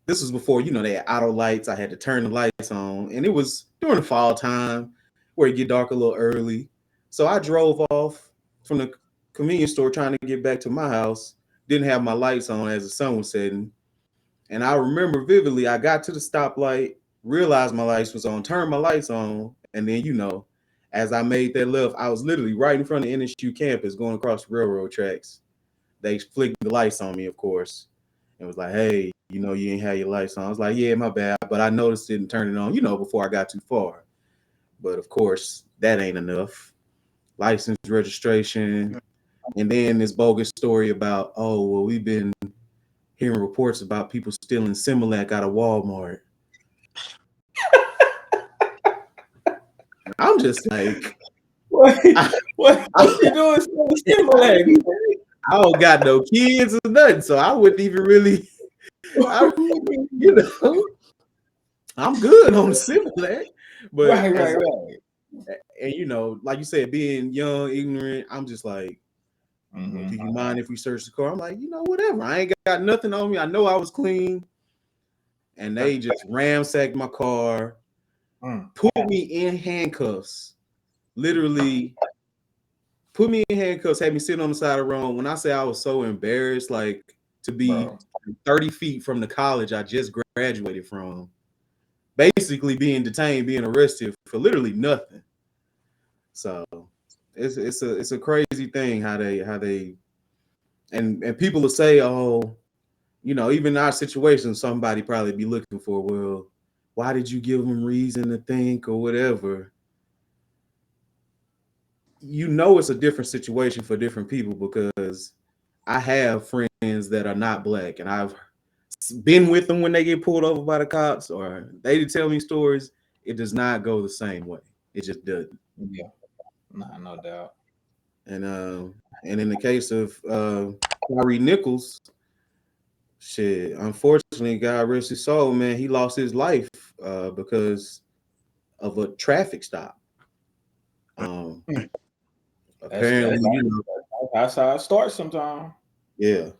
this was before, they had auto lights. I had to turn the lights on, and it was during the fall time where it get dark a little early. So I drove off from the convenience store trying to get back to my house, didn't have my lights on as the sun was setting. And I remember vividly, I got to the stoplight, realized my lights was on, turned my lights on, and then, as I made that left, I was literally right in front of NSU campus going across the railroad tracks. They flicked the lights on me, of course, and was like, hey, you ain't have your lights on. I was like, yeah, my bad. But I noticed it and turned it on, before I got too far. But of course, that ain't enough. License, registration, and then this bogus story about, oh, well, we've been hearing reports about people stealing Similac out of Walmart. I'm just like, what you doing? I don't got no kids or nothing, so I wouldn't even really, I'm good on the Similac. But right. And like you said, being young, ignorant, I'm just like, well, do you mind if we search the car? I'm like, whatever. I ain't got nothing on me. I know I was clean. And they just ransacked my car, put me in handcuffs, literally put me in handcuffs, had me sitting on the side of the road. When I say I was so embarrassed, like to be 30 feet from the college I just graduated from, basically being detained, being arrested for literally nothing. So it's a crazy thing how they and people will say, oh, even in our situation, somebody probably be looking for, well, why did you give them reason to think or whatever? It's a different situation for different people because I have friends that are not black, and I've been with them when they get pulled over by the cops, or they tell me stories. It does not go the same way. It just doesn't. Yeah, no doubt. And in the case of Tyrie Nichols, shit, unfortunately, God rest his soul, man, he lost his life because of a traffic stop. Apparently, that's how it starts sometimes. Yeah.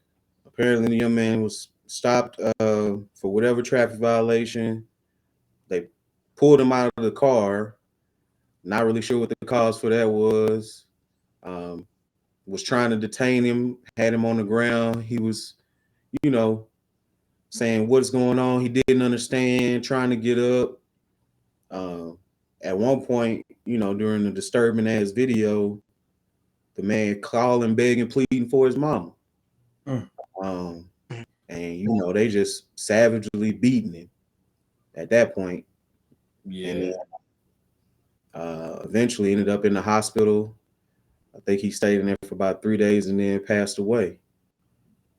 Apparently, the young man was stopped for whatever traffic violation. They pulled him out of the car. Not really sure what the cause for that was. Was trying to detain him, had him on the ground. He was, you know, saying what's going on. He didn't understand, trying to get up. At one point, during the disturbing ass video, the man calling, begging, pleading for his mama. And they just savagely beating him at that point. Yeah. And eventually ended up in the hospital. I think he stayed in there for about 3 days and then passed away.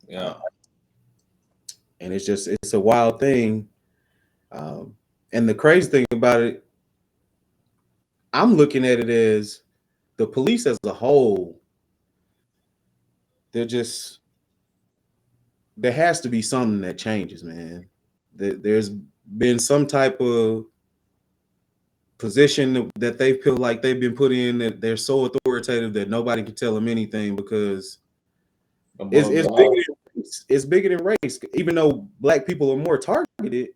Yeah. And it's a wild thing. And the crazy thing about it, I'm looking at it as the police as a whole, there has to be something that changes, man. There's been some type of position that they feel like they've been put in, that they're so authoritative that nobody can tell them anything because it's bigger than race. Even though black people are more targeted,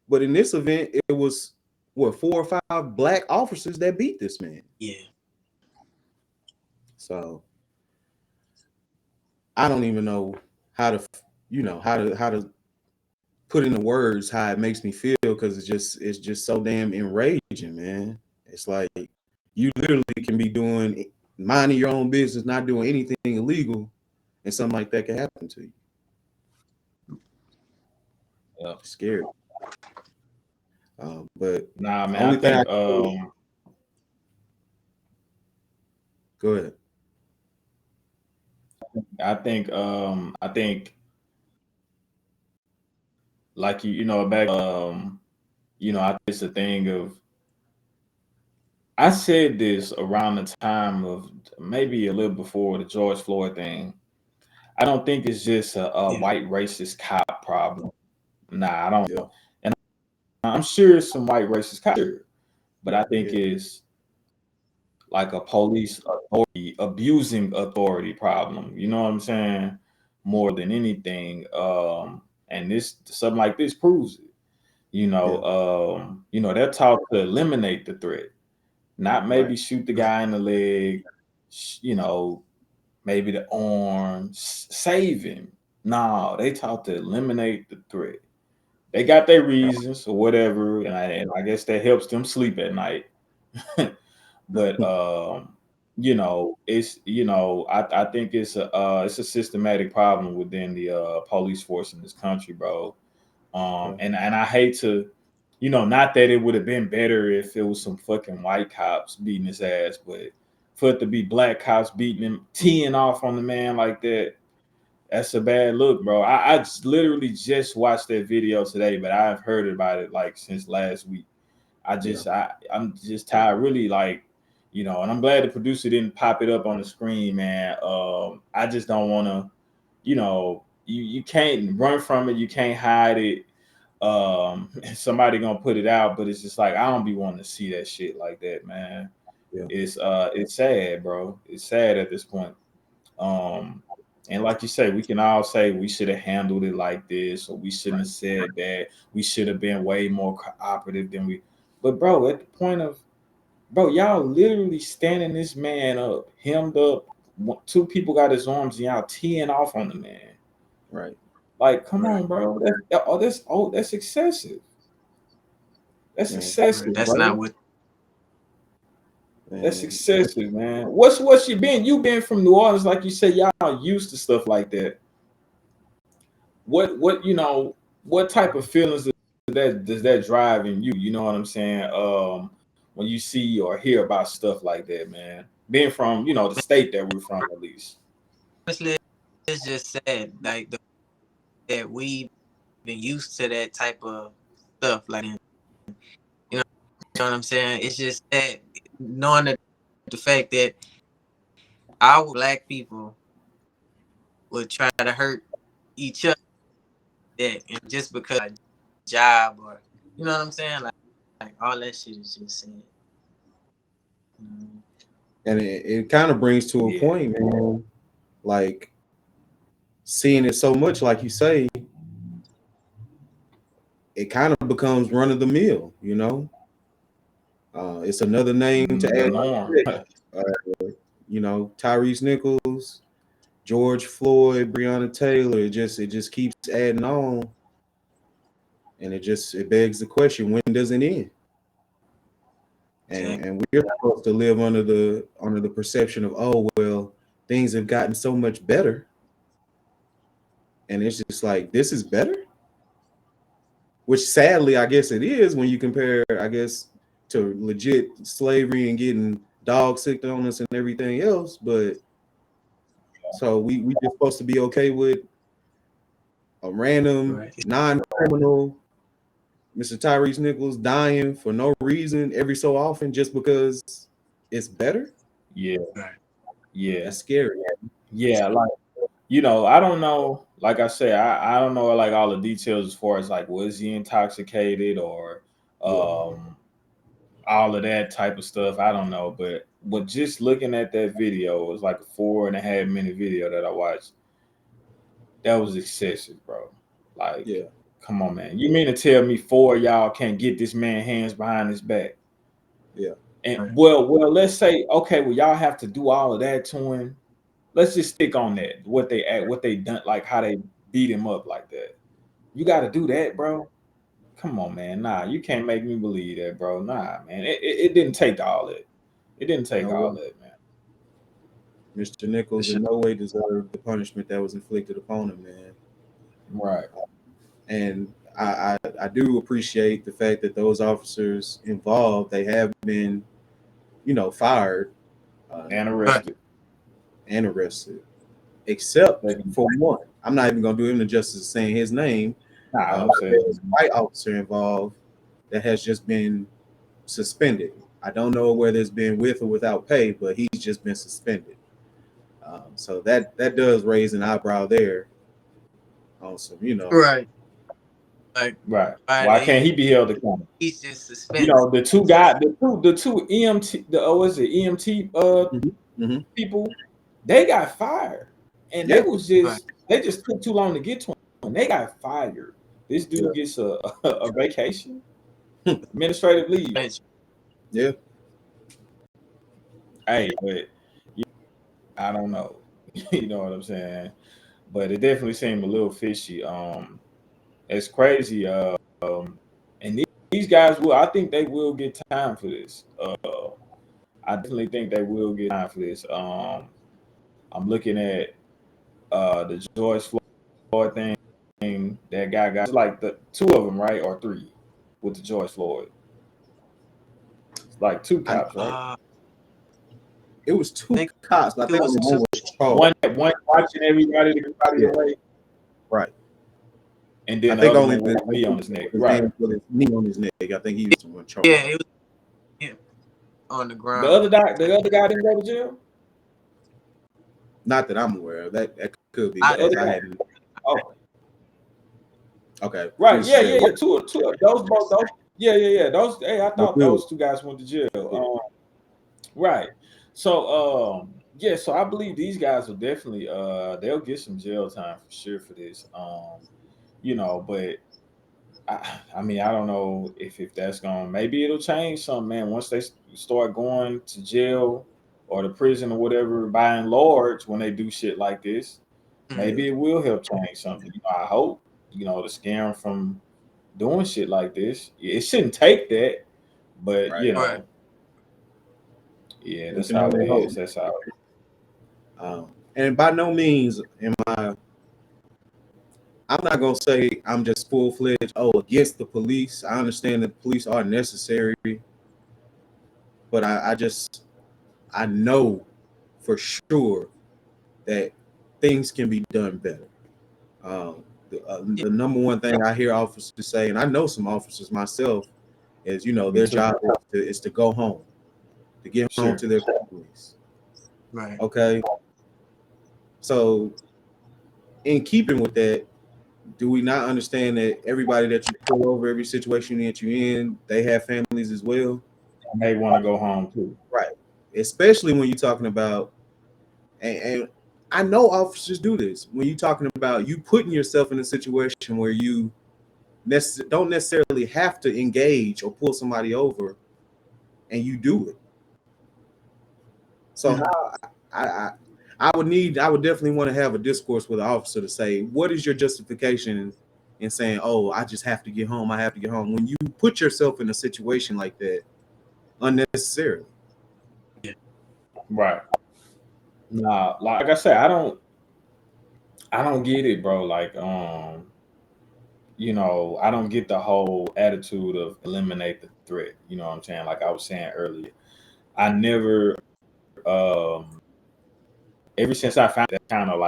but in this event, it was 4 or 5 black officers that beat this man. Yeah. So I don't even know how to put into words how it makes me feel, because it's just so damn enraging, man. It's like you literally can be minding your own business, not doing anything illegal, and something like that can happen to you. Yeah. It's scary. But nah, man, go ahead. I think like back it's a thing of, I said this around the time of maybe a little before the George Floyd thing. I don't think it's just a white racist cop problem. Nah, I don't. Yeah. And I'm sure it's some white racist cops, but I think Yeah. it's like a police authority abusing authority problem. You know what I'm saying? More than anything. And this something like this proves it. Yeah. They're taught to eliminate the threat, not Right. maybe shoot the guy in the leg, you know, maybe the arm, save him. No, they taught to eliminate the threat. They got their reasons or whatever, and I guess that helps them sleep at night. But I think it's a systematic problem within the police force in this country, bro. Yeah. And I hate to, not that it would have been better if it was some fucking white cops beating his ass, but for it to be black cops beating him, teeing off on the man like that, that's a bad look, bro. I literally just watched that video today, but I've heard about it like since last week. Yeah. I'm just tired, really, like, and I'm glad the producer didn't pop it up on the screen, man. I just don't want to, you can't run from it, you can't hide it. Somebody gonna put it out, but it's just like I don't be wanting to see that shit like that, man. Yeah. It's sad, bro. It's sad at this point. Um, and like you say, we can all say we should have handled it like this, or we shouldn't have said that. We should have been way more cooperative than we. But bro, at the point of, bro, y'all literally standing this man up, hemmed up. Two people got his arms, and y'all teeing off on the man. Right. Like, come Right. on, bro. That's excessive. That's Man. Right. excessive, That's bro. not what. That's Man. excessive, man. What's you been? You been from New Orleans, like you said, y'all used to stuff like that. What type of feelings does that drive in you? You know what I'm saying? When you see or hear about stuff like that, man. Being from, the state that we're from, at least. Honestly, it's just sad, like that we been used to that type of stuff. Like, you know what I'm saying? It's just that knowing the fact that our black people would try to hurt each other, that and just because of job or you know what I'm saying, like all that shit is just sad. Mm. And it kind of brings to a Yeah. point, man. Like seeing it so much, like you say, it kind of becomes run of the mill. It's another name to The add. norm. Tyrie Nichols, George Floyd, Breonna Taylor. It just keeps adding on, and it begs the question: when does it end? And Exactly. and we're supposed to live under the perception of, oh well, things have gotten so much better, and it's just like this is better, which sadly I guess it is when you compare, I guess, to legit slavery and getting dog sick on us and everything else. But so we just supposed to be okay with a random Right. non-criminal Mr. Tyrie Nichols dying for no reason every so often just because it's better? Yeah. Right. Yeah. That's scary. Yeah. Like, I don't know. Like I say, I don't know like all the details as far as like was he intoxicated or Yeah. all of that type of stuff. I don't know, but just looking at that video, it was like a 4.5 minute video that I watched. That was excessive, bro. Like, Yeah. come on, man. You mean to tell me four of y'all can't get this man hands behind his back? Yeah. And Right. well, let's say, okay, well, y'all have to do all of that to him. Let's just stick on that. What they done, like how they beat him up like that. You got to do that, bro. Come on, man. Nah, you can't make me believe that, bro. Nah, man. It didn't take all that. It didn't take No all way. that, man. Mr. For Nichols sure. in no way deserved the punishment that was inflicted upon him, man. Right. And I do appreciate the fact that those officers involved, they have been, fired, uh, And Right. arrested. and arrested, except Second- for one. I'm not even gonna do him the justice of saying his name. Nah, I'm But saying. there's a white officer involved that has just been suspended. I don't know whether it's been with or without pay, but he's just been suspended. So that does raise an eyebrow there on some, Right. Like, Right. why Why can't he be held accountable? he's just You suspended. know, the two guys, the two EMT, was it EMT Mm-hmm. people, they got fired, and Yeah. they just took too long to get to him. They got fired. This dude gets a vacation, administrative leave. Yeah. Hey, but I don't know. You know what I'm saying? But it definitely seemed a little fishy. It's crazy. And these guys will. I think they will get time for this. I definitely think they will get time for this. I'm looking at the George Floyd thing. That guy got like the two of them, right, or three, with the George Floyd. It's like two cops, right? It was two think cops, but I it think was only one two. was charged. One watching everybody Yeah. away, Right. and I then the think other only one with his knee on his neck. his Right. hand with his knee on his neck. I think he was the one charged. Yeah, it was him on the ground. The other guy didn't go to jail. Not that I'm aware of. That could be I- because The other I guy. hadn't. Oh, Okay. right. Please Yeah, say yeah, yeah. Two. Those both. Those. Yeah. Those. Hey, I what thought will. those two guys went to jail. Right. So, yeah. So I believe these guys will definitely. They'll get some jail time for sure for this. You know, but I mean, I don't know if that's going. Maybe it'll change something, man. Once they start going to jail or the prison or whatever, by and large, when they do shit like this, maybe it will help change something. You know, I hope. You know, to scare them from doing shit like this. It shouldn't take that, but Right. you Right. know, yeah, We that's can how it only hope. is. That's how it is. And by no means am I. I'm not gonna say I'm just full fledged. Oh, against the police. I understand that police are necessary, but I know for sure that things can be done better. The number one thing I hear officers say, and I know some officers myself, is Me their too. job is to go home, to get home Sure. to their families. Right. Okay, so in keeping with that, do we not understand that everybody that you pull over, every situation that you're in, they have families as well? And they want to go home too. Right. Especially when you're talking about, and I know officers do this, when you're talking about you putting yourself in a situation where you don't necessarily have to engage or pull somebody over, and you do it. So how I would definitely want to have a discourse with an officer to say, what is your justification in saying, oh, I just have to get home, I have to get home, when you put yourself in a situation like that unnecessarily. Right. Nah, like I said, I don't get it, bro. Like, you know, I don't get the whole attitude of eliminate the threat. You know what I'm saying? Like I was saying earlier, I never, ever since I found that kind of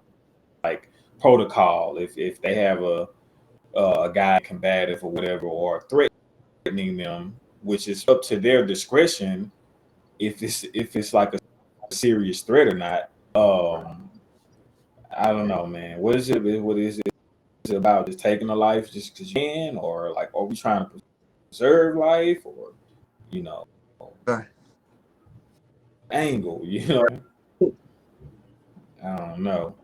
like protocol, if they have a guy combative or whatever, or threatening them, which is up to their discretion, if it's like a serious threat or not. I don't know, man. What is it? What is it? Is it about just taking a life just because you can, or like, are we trying to preserve life, or you know, Right. angle? You know, I don't know.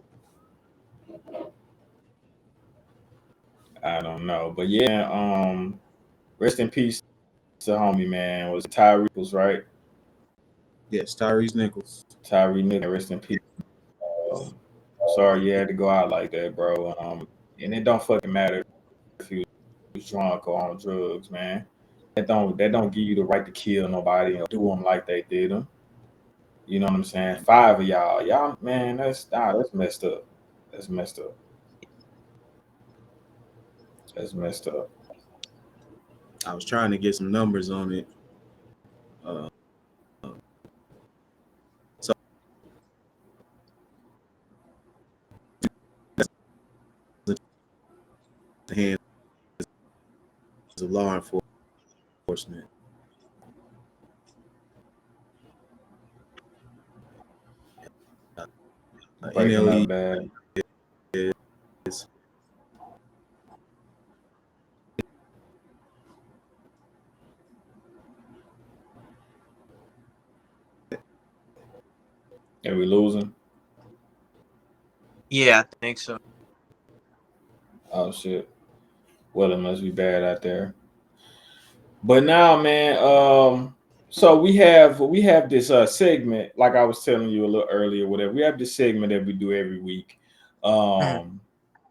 I don't know, but yeah, rest in peace to homie, man. Was Tyrie Nichols, right? Yes, Tyrie Nichols. Tyrie Nichols, rest in peace. Um, sorry you had to go out like that, bro. And it don't fucking matter if you was drunk or on drugs, man. That don't give you the right to kill nobody or do them like they did them. You know what I'm saying? Five of y'all, man, that's messed up. That's messed up. That's messed up. I was trying to get some numbers on it. Uh, so the hands of law enforcement. Breaking NLE up bad. is Did we lose him? Yeah, I think so. Oh shit. Well, it must be bad out there. But now, man, so we have this segment, like I was telling you a little earlier, whatever. We have this segment that we do every week. Mhm. Um,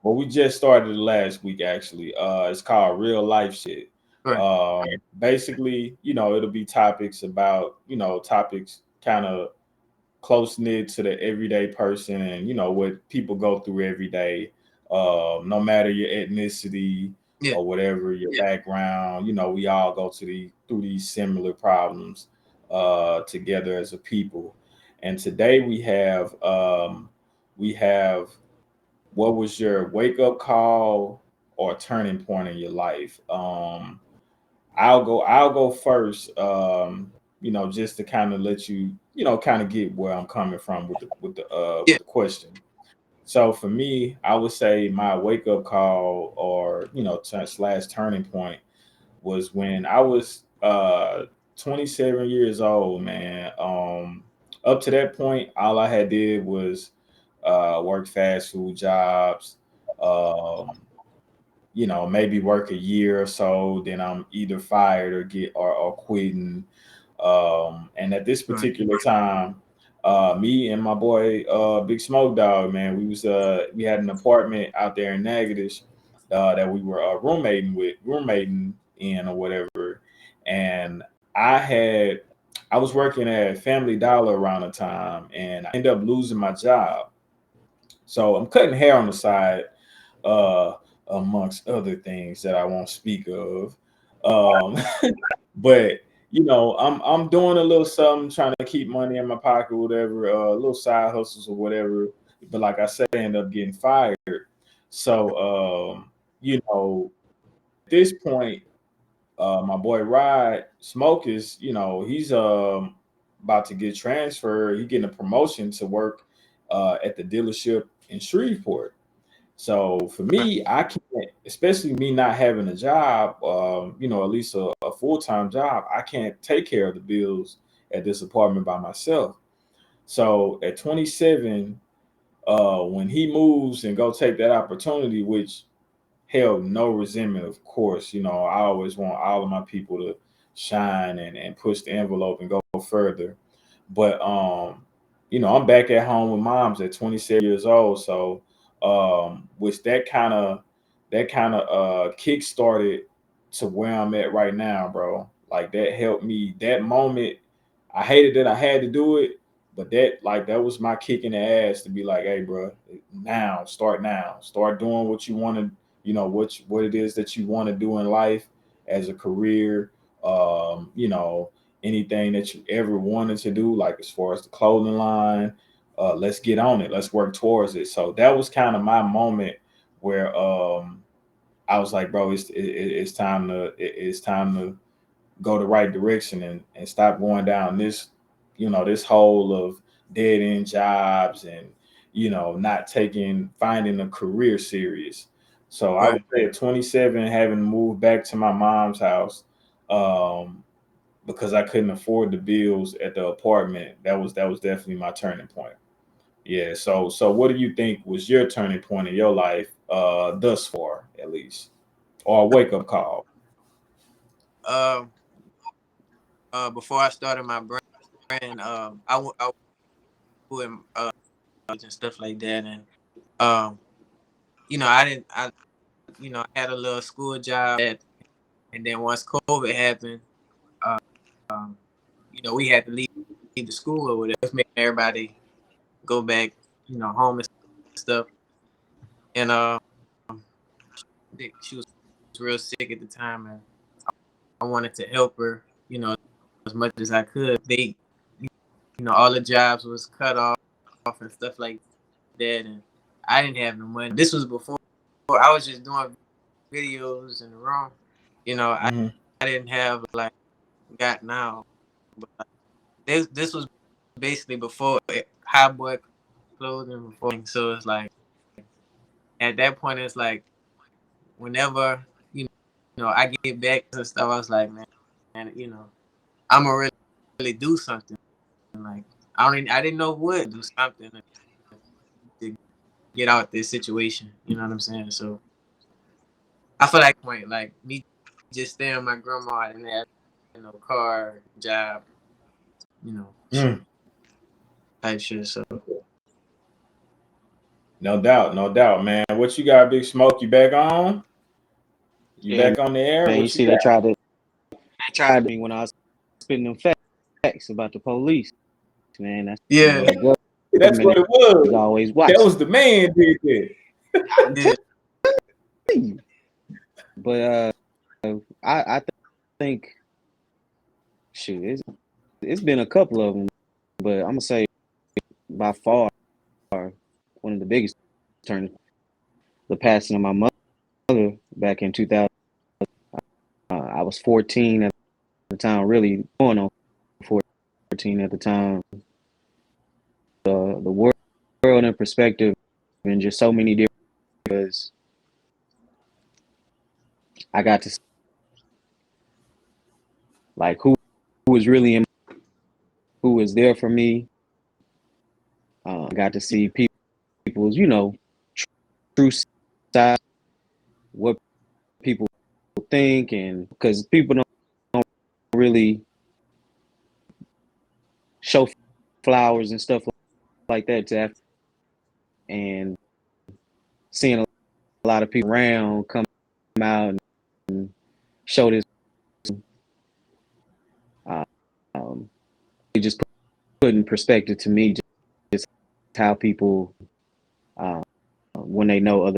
well, we just started it last week actually. It's called Real Life Shit. Right. Um, Basically, it'll be topics about, topics kind of close knit to the everyday person, and what people go through every day, no matter your ethnicity Yeah. or whatever your background. We all go through these similar problems together as a people. And today we have what was your wake up call or turning point in your life. I'll go first. Just to kind of let you, kind of get where I'm coming from with Yeah. the question. So for me, I would say my wake up call or slash turning point was when I was 27 years old, man. Up to that point, all I had did was work fast food jobs. Um, maybe work a year or so, then I'm either fired or or quitting. And at this Right. particular time, me and my boy Big Smoke Dog, man, we had an apartment out there in Natchitoches that we were roommating in or whatever. And I had I was working at Family Dollar around the time, and I ended up losing my job. So I'm cutting hair on the side, uh, amongst other things that I won't speak of. Um, but I'm doing a little something, trying to keep money in my pocket, whatever, little side hustles or whatever. But like I said, I end up getting fired. So at this point, my boy Rod Smoke is, he's about to get transferred. He getting a promotion to work at the dealership in Shreveport. So for Right. me, I can't, especially me not having a job, at least a full time job. I can't take care of the bills at this apartment by myself. So at 27, when he moves and go take that opportunity, which held no resentment, of course. I always want all of my people to shine and push the envelope and go further. But I'm back at home with moms at 27 years old. So which that kind of kick started to where I'm at right now, bro. Like that helped me. That moment, I hated that I had to do it, but that was my kick in the ass to be like, hey, bro, now, start doing what you want to, what it is that you want to do in life as a career. Um, you know, Anything that you ever wanted to do, like as far as the clothing line, let's get on it. Let's work towards it. So that was kind of my moment where I was like, bro, it's time to go the right direction and stop going down this hole of dead end jobs and not finding a career serious. So I Right. would say at 27, having moved back to my mom's house, um, because I couldn't afford the bills at the apartment, that was definitely my turning point. Yeah. So what do you think was your turning point in your life, thus far, at least, or a wake up call? Um. Before I started my brand, I doing and stuff like that, and um, I didn't. I had a little school job, and then once COVID happened, uh, um, we had to leave the school or whatever, just making everybody go back, home and stuff. And she was real sick at the time, and I wanted to help her, as much as I could. All the jobs was cut off and stuff like that, and I didn't have no money. This was before I was just doing videos in the room. Hmm. I didn't have like got now, but this was basically before Hotboy Clothing before. So it's like at that point, it's like whenever I get back and stuff, I was like, man, I'm gonna really do something. Like I didn't know what do something to get out this situation. You know what I'm saying? So I feel like me just staying with my grandma and have no car, job, Mm. type shit. So No doubt, man. What you got, Big Smoke? You back on? You Yeah, back on the air? man. You What you see, got? they tried me when I was spitting them facts about the police. Man, that's yeah, the That's government what it is was. always That watching. was the man did that. I'm yeah, telling you. But I think shoot, it's been a couple of them, but I'm gonna say by far one of the biggest turns, the passing of my mother back in 2000. I was 14 at the time, really going on 14 at the time. The world in perspective and just so many different because I got to like who was really in, who was there for me. I got to see people's, true side, what people think, and because people don't really show flowers and stuff like that to Africa, and seeing a lot of people around come out and show this, uh, um, it just put in perspective to me just how people, when they know other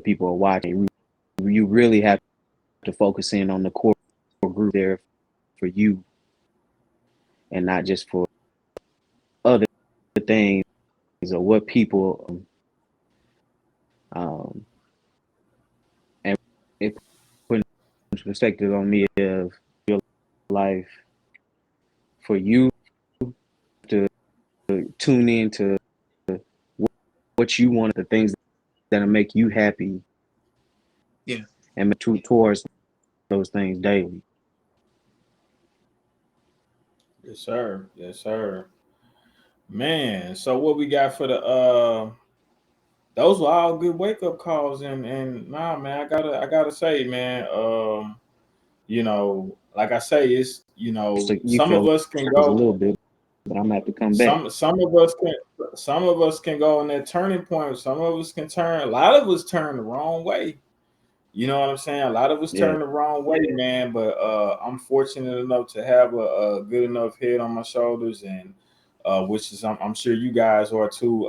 people are watching, you really have to focus in on the core group there for you and not just for other things or what people um, and it put in perspective on me of your life for you to tune in to what you want, the things that'll make you happy, yeah. and towards those things daily. Yes, sir. Yes, sir. Man, so what we got for the those were all good wake up calls and nah man, I gotta say, man, like I say, it's So you some of feel us can a go little bit, but I'm gonna have to come back. some of us can go on that turning point, some of us can turn, a lot of us turn the wrong way. You know what I'm saying? A lot of us Yeah, turn the wrong way, man. But I'm fortunate enough to have a good enough head on my shoulders, and which is I'm sure you guys are too.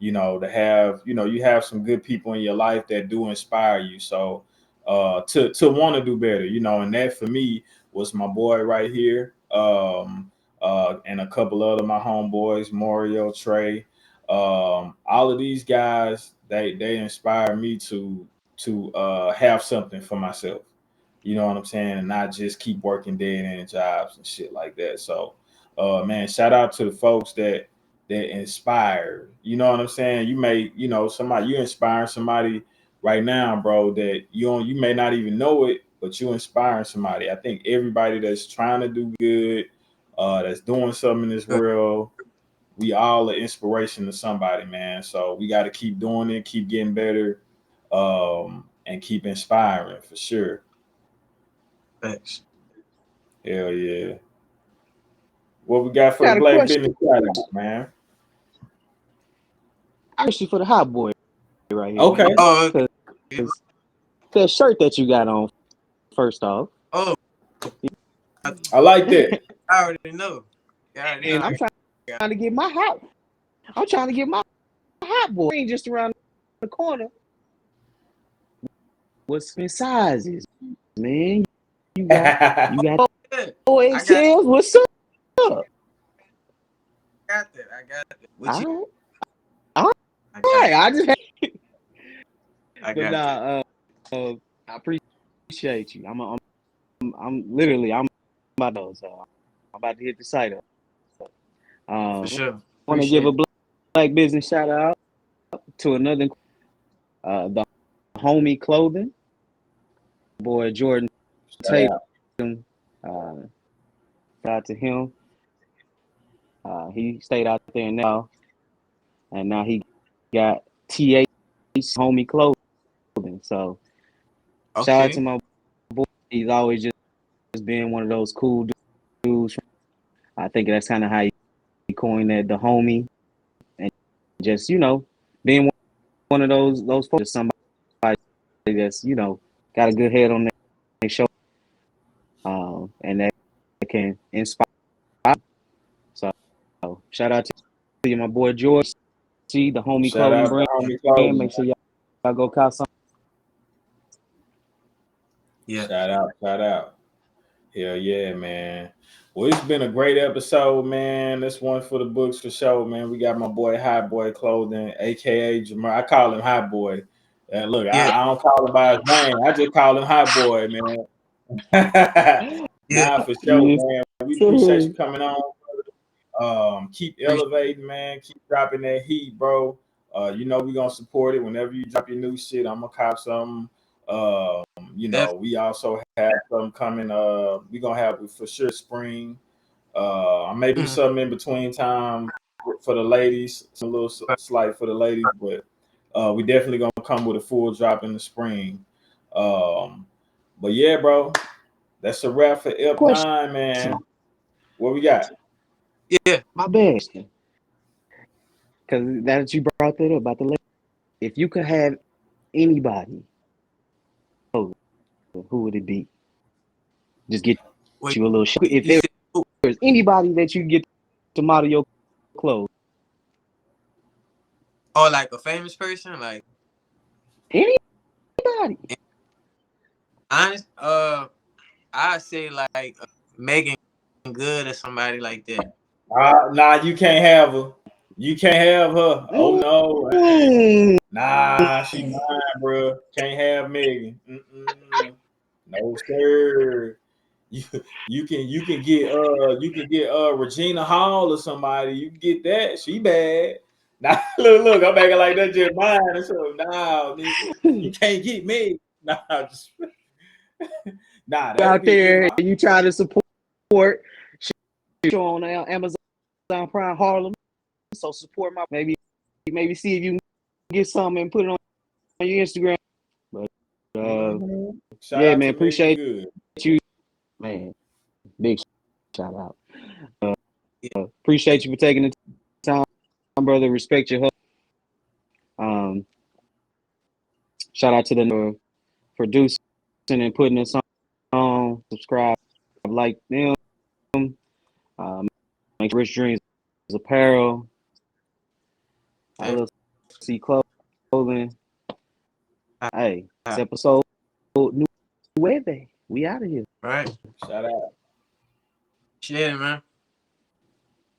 To have you have some good people in your life that do inspire you. So to want to do better, and that for me was my boy right here, and a couple other my homeboys, Mario, Trey, all of these guys. They inspire me to have something for myself. You know what I'm saying? And not just keep working dead end jobs and shit like that. So man, shout out to the folks that inspire. You know what I'm saying? You may, somebody you inspiring somebody right now, bro, that you may not even know it, but you inspiring somebody. I think everybody that's trying to do good, that's doing something in this world, we all are inspiration to somebody, man. So we got to keep doing it, keep getting better, and keep inspiring for sure. Thanks. Hell yeah. What we got for the got a Black question Business Friday, man? actually for the hot boy right here, Okay. man. Oh, okay. Because that shirt that you got on, first off, Oh, I I like that. already know. You already know. and I'm trying to get my hot. I'm trying to get my hot boy ain't just around the corner. What's in sizes, man? You got you got Yeah, I got, 4XLs. What's up? All got that. I got that. What you? right, all I got. right. I just had, I but got that. nah. I appreciate you. I'm literally I'm about those. I'm about to hit the site up. For Um, sure. want to give Appreciate a it. black business shout out to another the homie clothing boy Jordan Shout Tatum. out. Uh, shout out to him. He stayed out there now, and now he got TH Homie Clothing. So shout out to Okay. my boy. He's always just been one of those cool dudes. I think that's kind of how he coined that, the homie, and just being one of those folks, just somebody that's got a good head on their show, and that can inspire. So shout out to you, my boy George. See the Homie Shout Clothing out to brand. Homie Clothing. Make sure y'all go cop some. Yeah. Shout out. Hell yeah, man. Well, it's been a great episode, man. This one for the books for sure, man. We got my boy Hotboy Clothing, aka Jamar. I call him Hotboy. And look, Yeah. I don't call him by his name. I just call him Hotboy, man. Yeah. Nah, for sure, Yes, man. We appreciate sir. you coming on. Keep elevating, man. Keep dropping that heat, bro. We gonna support it whenever you drop your new shit. I'm gonna cop something. We also have something coming. We gonna have for sure spring. I may do something in between time for the ladies, some little slight for the ladies, but we definitely gonna come with a full drop in the spring. But yeah, bro, that's a wrap for Question. Ep9, man. What we got? Yeah. My bad. Because that you brought that up about the lady. If you could have anybody, who would it be? Just get Wait, you a little shit. If you said there's anybody that you get to model your clothes, like a famous person, like anybody. honest. I say like Megan Good or somebody like that. Nah, you can't have her. You can't have her. Oh no. Mm. Nah, she mine, bro. Can't have Megan. No sir. You you can get Regina Hall or somebody. You can get that. She bad. Nah, look, I'm acting like that's just mine. And so nah, nigga, you can't get me. Nah, just that'll Out be there, my you try to support show on Amazon Prime Harlem. So support my maybe see if you can get something and put it on your Instagram. But shout yeah, out man, to Megan appreciate Good. you, man. Big shout out. Yeah. Appreciate you for taking the time, brother. Respect your help. Shout out to the producing and putting us on. Subscribe, like them. Make Rich Dreams apparel. I love see clothing. Hey, it's episode nueve. We out of here. Right. Shout out. Shit, man.